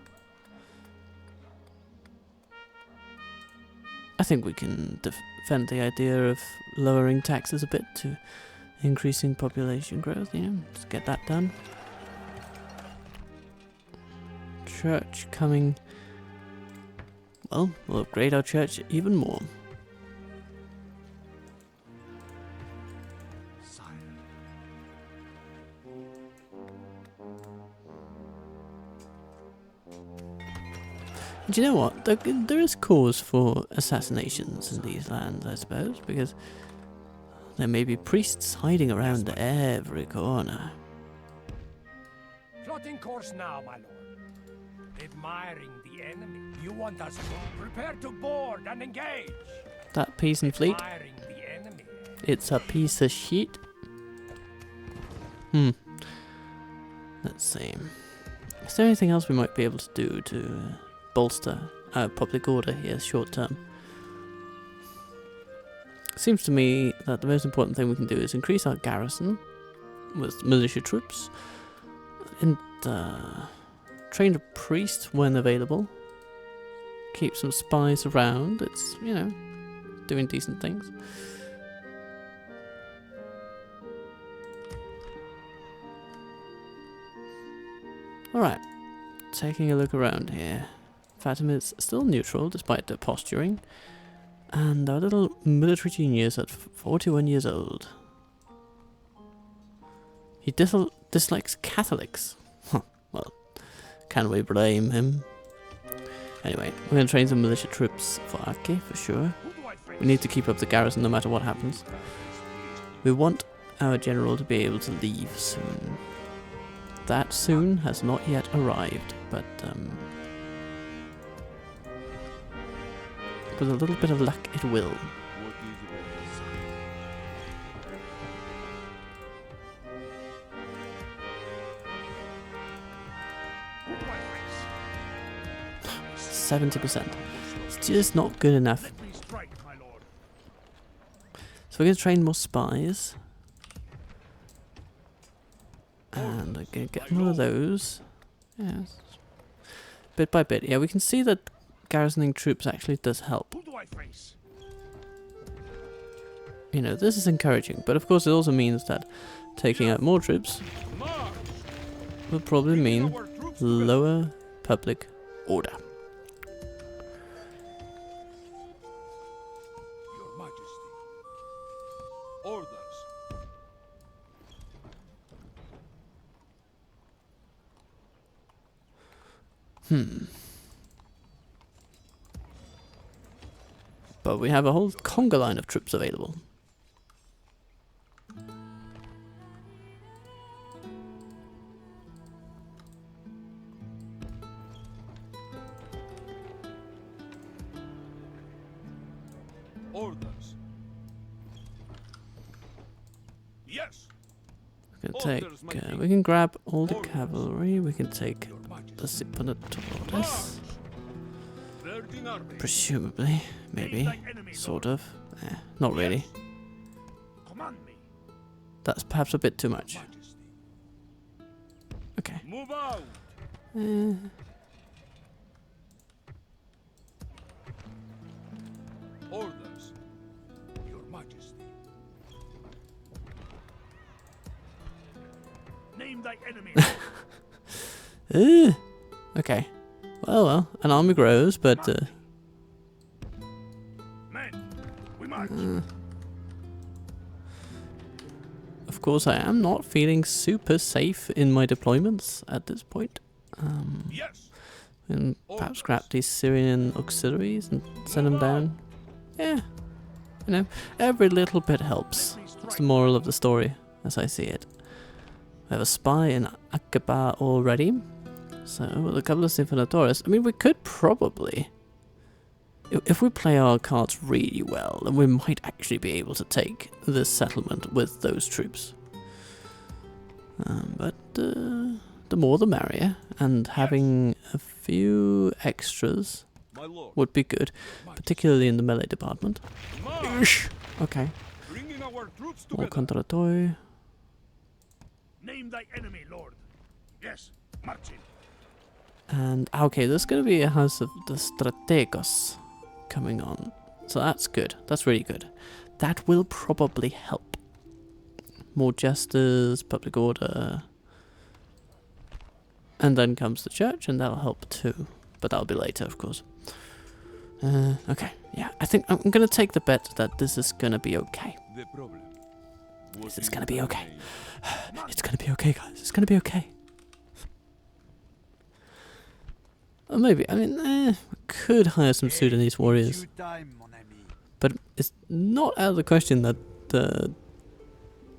I think we can defend the idea of lowering taxes a bit to increasing population growth, you know, just get that done. Church coming. Well, we'll upgrade our church even more. Do you know what? There is cause for assassinations in these lands, I suppose, because there may be priests hiding around every corner. Plotting course now, my lord. Admiring the enemy. You want us to prepare to board and engage. That peasant fleet, Admiring the enemy. it's a piece of shit. Let's see. Is there anything else we might be able to do to bolster our public order here short term? Seems to me that the most important thing we can do is increase our garrison with militia troops and train a priest when available. Keep some spies around. It's, you know, doing decent things. Alright, taking a look around here. Fatima's still neutral despite their posturing. And our little military genius at 41 years old. He dislikes Catholics. Huh, well, can we blame him? Anyway, we're going to train some militia troops for Aki, for sure. We need to keep up the garrison no matter what happens. We want our general to be able to leave soon. That soon has not yet arrived, but with a little bit of luck it will. What is it? 70%. It's just not good enough. Let me strike, my lord. So we're going to train more spies. And I'm going to get more of those. Yes. Bit by bit. Yeah, we can see that garrisoning troops actually does help. Who do I face? You know, this is encouraging. But of course it also means that taking out more troops March! will probably mean Our troops lower public order. Your Majesty. Orders. But we have a whole conga line of troops available. Orders. Yes. We can take. We can grab all the cavalry. We can take Your Majesty. the Sipanatores. Verding army. Presumably, maybe, sort of. Not really. Command me. That's perhaps a bit too much. Majesty. Okay. Move out. Orders. Your Majesty. Name thy enemy. Okay. Well, an army grows, but Men, we march. of course I am not feeling super safe in my deployments at this point. Yes. And perhaps scrap these Syrian auxiliaries and send them down. Yeah, you know, every little bit helps. That's the moral of the story, as I see it. We have a spy in Aqaba already. So, with a couple of Sinfonatores, I mean, we could probably, if we play our cards really well, then we might actually be able to take this settlement with those troops. But the more the merrier, and having a few extras My lord. would be good, particularly in the melee department. March. Okay, Bringing our troops more together. Contratoi. Name thy enemy, lord. Yes, marching. And okay, there's going to be a House of the Strategos coming on. So that's good. That's really good. That will probably help. More justice, public order. And then comes the church, and that'll help too. But that'll be later, of course. Okay, yeah. I think I'm going to take the bet that this is going to be okay. The problem. This is going to be okay. It's going to be okay, guys. It's going to be okay. Or maybe, I mean, we could hire some Sudanese warriors. But it's not out of the question that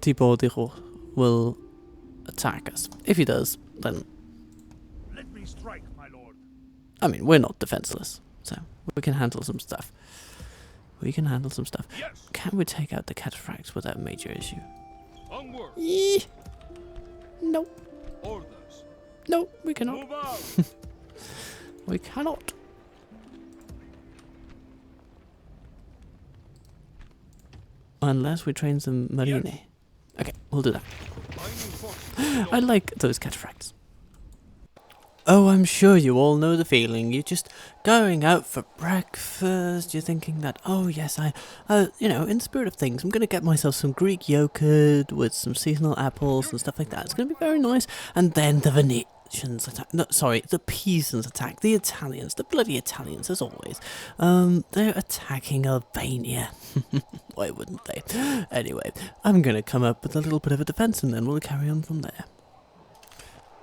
Thibaut Diro will attack us. If he does, then, Let me strike, my lord. I mean, we're not defenseless. So, we can handle some stuff. We can handle some stuff. Yes. Can we take out the cataphracts without major issue? Onward. No. Orders. No, we cannot. Move out. We cannot. Unless we train some marine. Yes. Okay, we'll do that. Binding forces. I like those cataphracts. Oh, I'm sure you all know the feeling. You're just going out for breakfast. You're thinking that, oh yes, you know, in the spirit of things, I'm going to get myself some Greek yogurt with some seasonal apples and stuff like that. It's going to be very nice. And then the Venetians attack. No, sorry, the Pisans attack. The Italians, the bloody Italians, as always. They're attacking Albania. Why wouldn't they? Anyway, I'm going to come up with a little bit of a defense and then we'll carry on from there.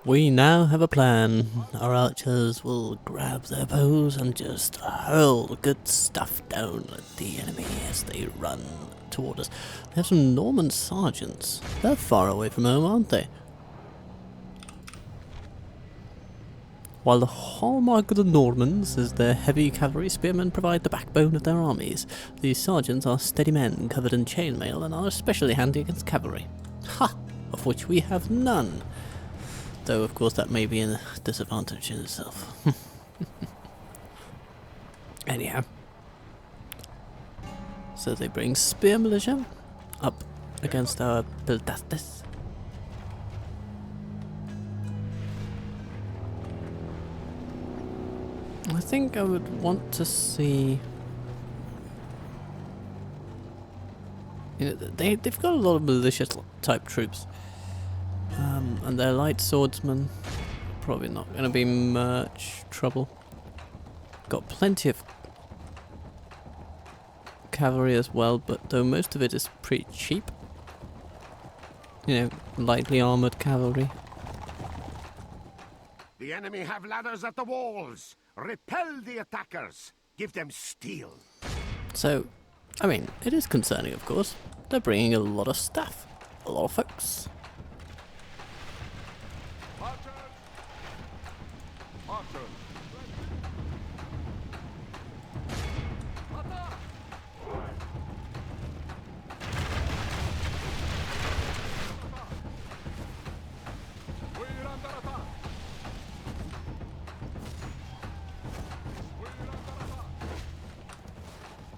We now have a plan. Our archers will grab their bows and just hurl good stuff down at the enemy as they run toward us. They have some Norman sergeants. They're far away from home, aren't they? While the hallmark of the Normans is their heavy cavalry, spearmen provide the backbone of their armies. These sergeants are steady men covered in chainmail and are especially handy against cavalry. Ha! Of which we have none. Though, of course, that may be a disadvantage in itself. Anyhow. So they bring spear militia up against our Byzantium. I think I would want to see... You know, they've got a lot of militia type troops. And their light swordsmen, probably not going to be much trouble. Got plenty of cavalry as well, but though most of it is pretty cheap. You know, lightly armoured cavalry. The enemy have ladders at the walls. Repel the attackers. Give them steel. So, I mean, it is concerning, of course. They're bringing a lot of stuff. A lot of folks.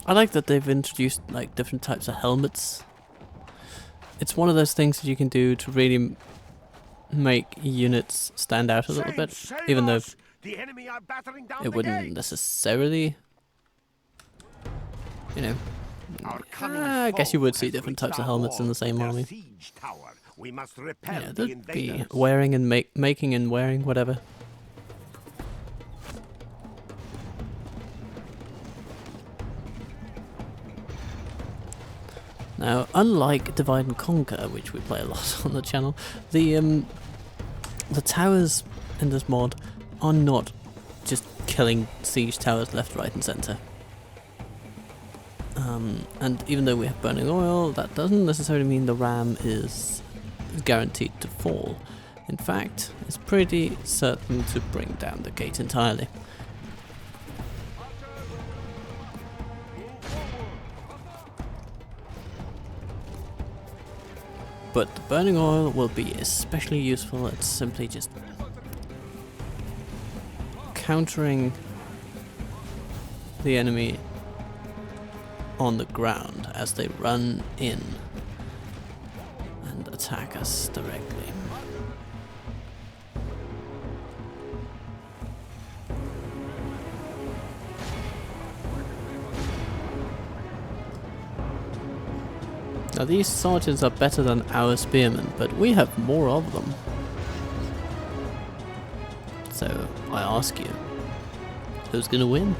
I like that they've introduced like different types of helmets. It's one of those things that you can do to really make units stand out a little bit, even though the enemy are battering down it wouldn't necessarily, you know, I guess you would see different types of helmets in the same army. We must repel Yeah, the they'd be invaders. wearing and making and wearing whatever. Now, unlike Divide and Conquer, which we play a lot on the channel, the towers in this mod are not just killing siege towers left, right and centre. And even though we have burning oil, that doesn't necessarily mean the ram is guaranteed to fall. In fact, it's pretty certain to bring down the gate entirely. But the burning oil will be especially useful at simply just countering the enemy on the ground as they run in and attack us directly. Now these sergeants are better than our spearmen, but we have more of them. So I ask you, who's gonna win?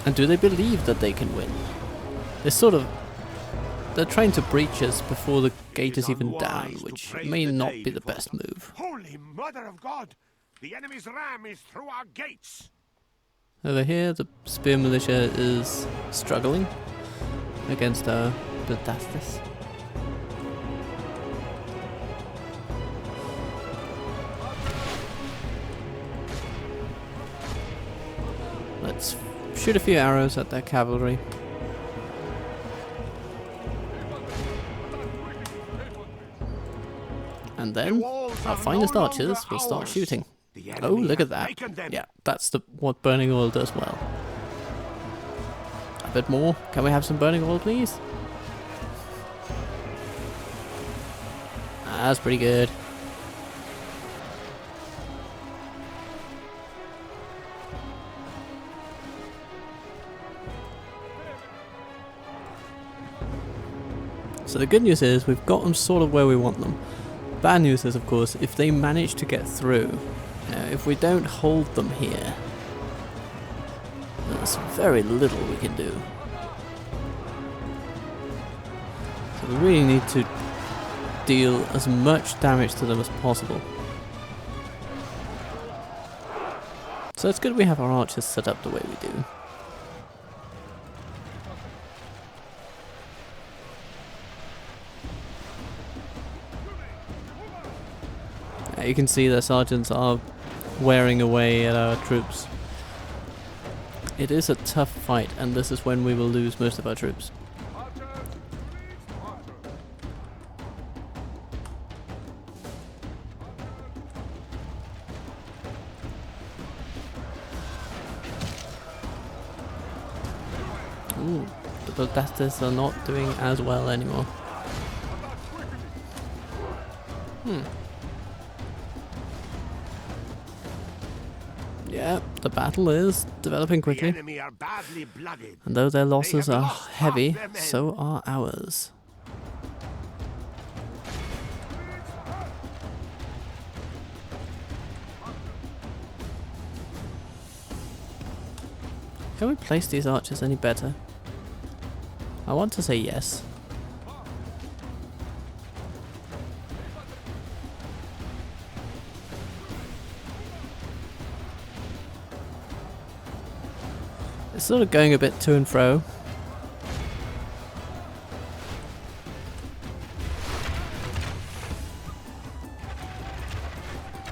And do they believe that they can win? They're trying to breach us before the gate is even down, which may not be the best move. Holy Mother of God! The enemy's ram is through our gates! Over here, the spear militia is struggling against our Byzantium. Let's shoot a few arrows at their cavalry. And then our finest archers will start shooting. Oh, look at that. Yeah, that's what burning oil does well. A bit more. Can we have some burning oil, please? That's pretty good. So the good news is we've got them sort of where we want them. Bad news is, of course, if they manage to get through, if we don't hold them here, it's very little we can do. So we really need to deal as much damage to them as possible. So it's good we have our archers set up the way we do. You can see the sergeants are wearing away at our troops. It is a tough fight, and this is when we will lose most of our troops. Ooh, the Ballistas are not doing as well anymore. Yeah, the battle is developing quickly. The enemy are badly blooded. And though their losses They have are lost heavy, half their men. so are ours. Can we place these archers any better? I want to say yes. It's sort of going a bit to and fro.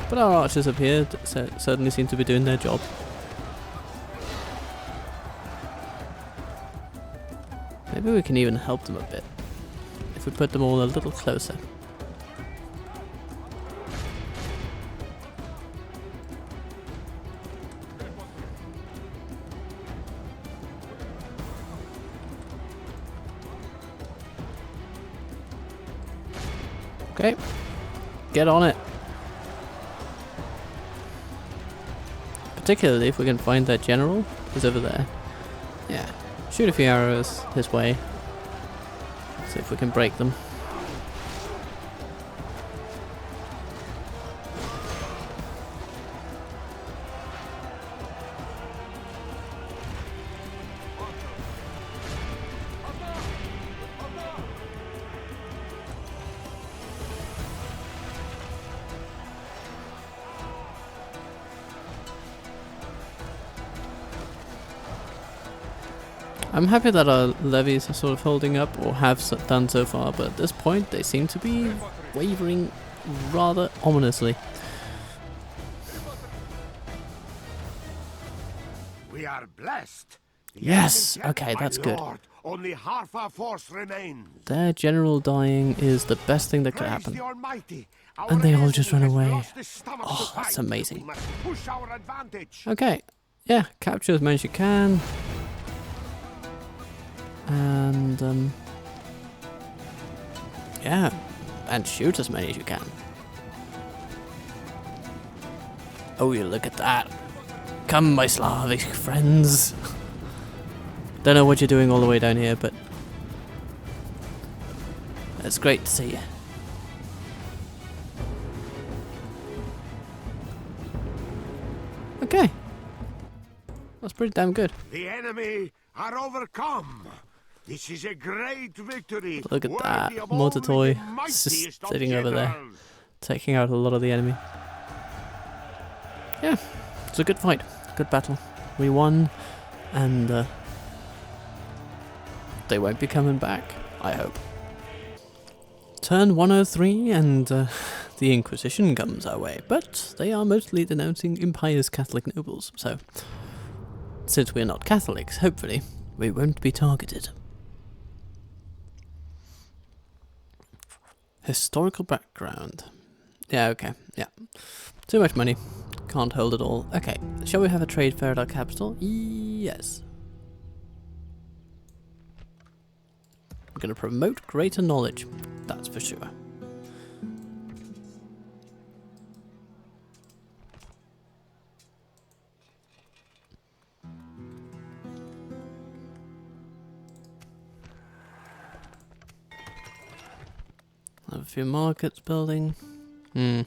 But our archers up here certainly seem to be doing their job. Maybe we can even help them a bit if we put them all a little closer. Okay, get on it. Particularly if we can find that general who's over there. Yeah, shoot a few arrows his way. See if we can break them. I'm happy that our levies are sort of holding up, or have done so far, but at this point they seem to be wavering rather ominously. We are blessed. The Yes, enemy okay, my that's good. lord, only half our force remains. Their general dying is the best thing that could Praise happen. the Almighty. Our And they all just enemy run has away. lost his stomach Oh, to that's fight. amazing. We must push our advantage. Okay, yeah, capture as many as you can. And, yeah, and shoot as many as you can. Oh, you look at that. Come, my Slavic friends. Don't know what you're doing all the way down here, but it's great to see you. Okay. That's pretty damn good. The enemy are overcome. This is a great victory. Look at that. worthy of only the Mortatoy mightiest just of sitting over there, generals. taking out a lot of the enemy. Yeah, it's a good fight. Good battle. We won, and they won't be coming back, I hope. Turn 103 and the Inquisition comes our way, but they are mostly denouncing Empire's Catholic nobles, so since we're not Catholics, hopefully we won't be targeted. Historical background. Yeah, okay, yeah. Too much money. Can't hold it all. Okay, shall we have a trade fair at our capital? Yes. We're going to promote greater knowledge, that's for sure. Have a few markets building. An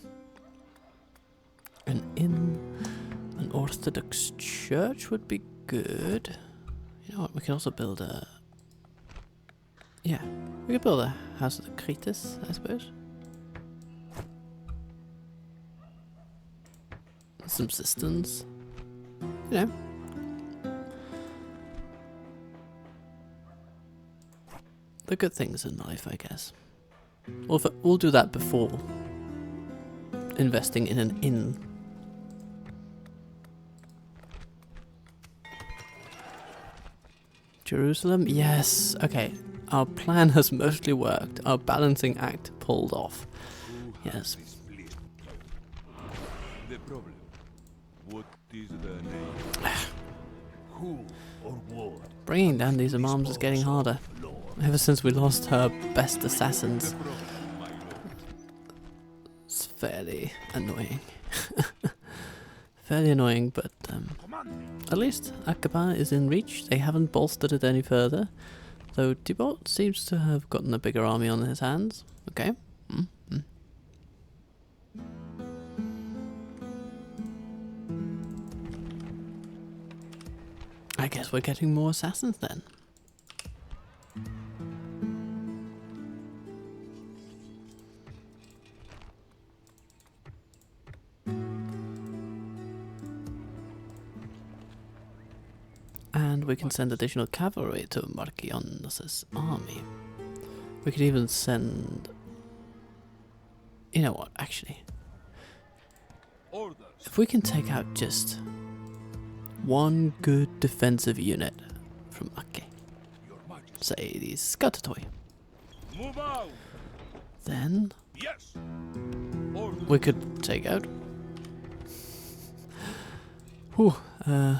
inn, an Orthodox church would be good. You know what? We can also build a. Yeah, we could build a house of the Cretus, I suppose. Some cisterns. You know. The good things in life, I guess. We'll do that before investing in an inn. Jerusalem? Yes. Okay. Our plan has mostly worked. Our balancing act pulled off. Yes. The problem. What is the name? Who or what? Bringing down these imams is getting harder. Ever since we lost our best assassins. It's fairly annoying. Fairly annoying, but at least Aqaba is in reach. They haven't bolstered it any further. Though Tibot seems to have gotten a bigger army on his hands. Okay. I guess we're getting more assassins then. And we can send additional cavalry to Markionos' army. We could even send... You know what, actually. Orders. If we can take out just one good defensive unit from Ake, say these Skatatoi, Move out. then Yes. Orders. we could take out... Whew, yeah.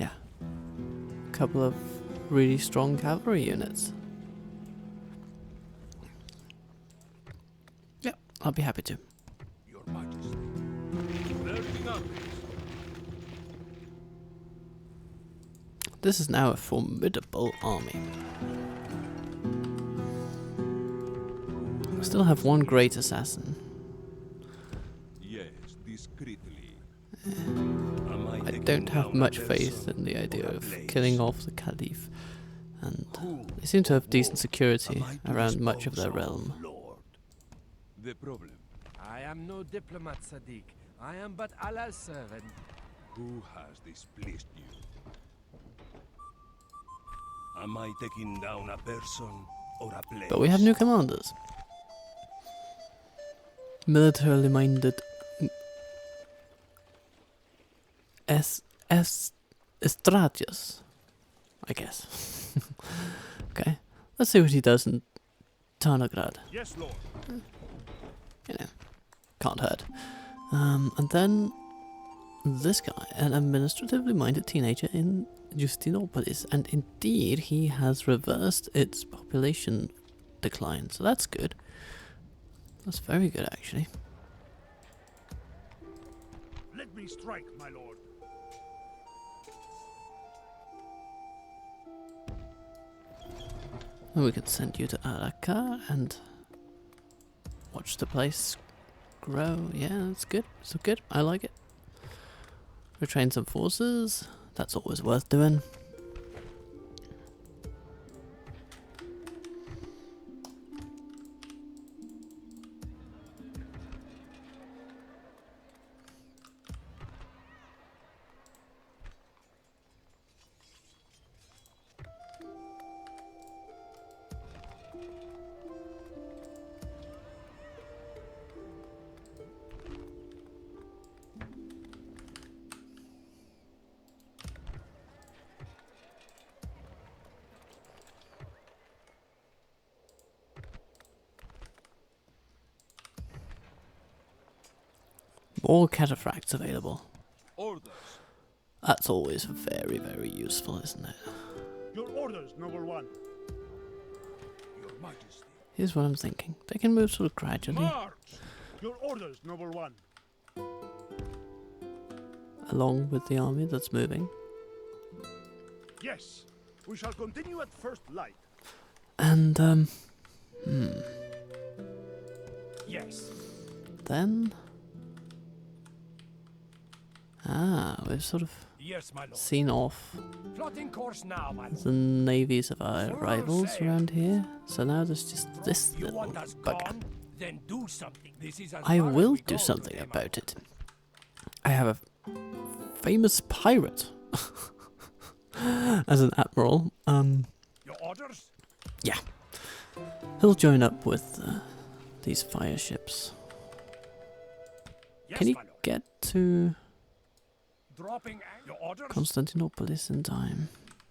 A couple of really strong cavalry units. Yeah, I'll be happy to. Your Majesty. Building up. This is now a formidable army. We still have one great assassin. Yes, discreetly. I don't have much faith in the idea of killing off the Caliph, and they seem to have decent security around much of their realm. Lord. The problem. I am no diplomat, Sadiq. I am but Allah's servant. Who has displeased you? Am I taking down a person or a place? But we have new commanders. Militarily minded Estratius, I guess. Okay, let's see what he does in Tarnograd. Yes, Lord. You know, can't hurt. And then this guy, an administratively minded teenager in Justinopolis, and indeed he has reversed its population decline, so that's good. That's very good, actually. Let me strike, my lord. And we could send you to Araka and watch the place grow. Yeah, that's good. So good. I like it. Retrain some forces. That's always worth doing. More cataphracts available. Orders. That's always very, very useful, isn't it? Your orders, noble one. Your Majesty. Here's what I'm thinking. They can move sort of gradually March. Your orders, noble one. along with the army that's moving. Yes. We shall continue at first light. And, Yes. then... we've sort of Yes, my lord. seen off Plotting course now, my lord. the navies of our rivals around here. So now there's just this You little want us bugger. gone? Then do something. This is as I far as will we do go something today, my about it. I have a famous pirate as an admiral. lord. Your orders? Yeah. He'll join up with these fire ships. Yes, Can you my lord. get to Dropping your orders? Constantinopolis in time?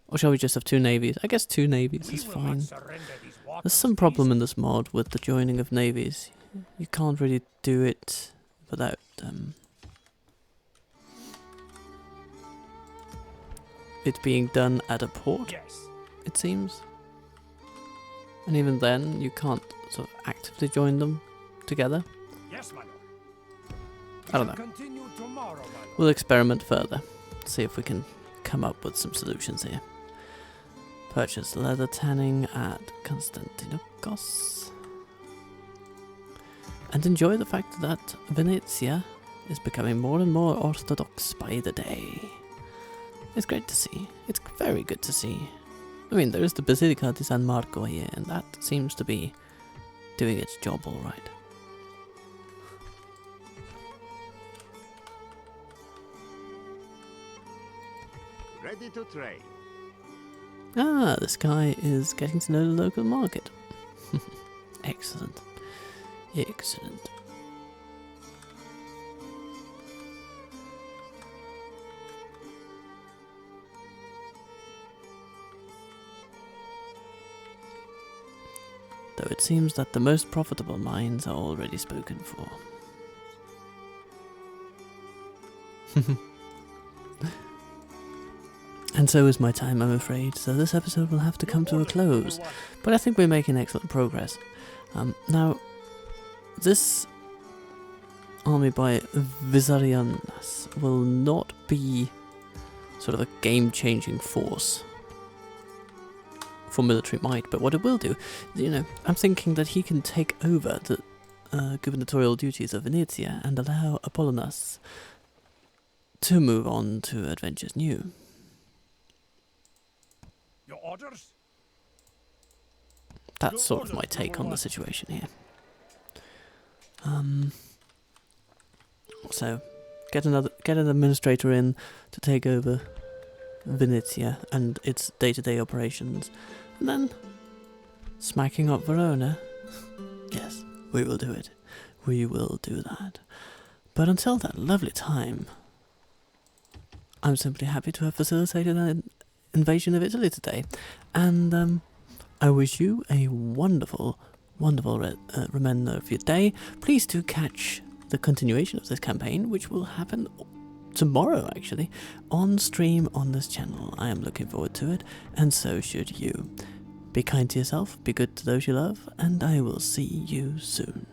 Or shall we just have two navies? I guess two navies We is will not fine. surrender these waters, There's some problem in this mod with the joining of navies. You can't really do it without it being done at a port, Yes. it seems. And even then, you can't sort of actively join them together. Yes, my lord. I don't know. Continue tomorrow, my lord. We'll experiment further, see if we can come up with some solutions here. Purchase leather tanning at Constantinopos. And enjoy the fact that Venezia is becoming more and more orthodox by the day. It's great to see. It's very good to see. I mean, there is the Basilica di San Marco here, and that seems to be doing its job all right. Ready to trade. Ah, this guy is getting to know the local market. Excellent. Excellent. Though it seems that the most profitable mines are already spoken for. And so is my time, I'm afraid, so this episode will have to come to a close. But I think we're making excellent progress. Now, this army by Vizarianas will not be sort of a game-changing force for military might, but what it will do, you know, I'm thinking that he can take over the gubernatorial duties of Venezia and allow Apollonas to move on to adventures new. Your orders? That's sort of my take on the situation here. So get an administrator in to take over Venezia and its day-to-day operations, and then smacking up Verona. Yes, we will do it. We will do that. But until that lovely time, I'm simply happy to have facilitated an invasion of Italy today, and I wish you a wonderful, wonderful remainder of your day. Please do catch the continuation of this campaign, which will happen tomorrow, actually, on stream on this channel. I am looking forward to it, and so should you. Be kind to yourself, be good to those you love, and I will see you soon.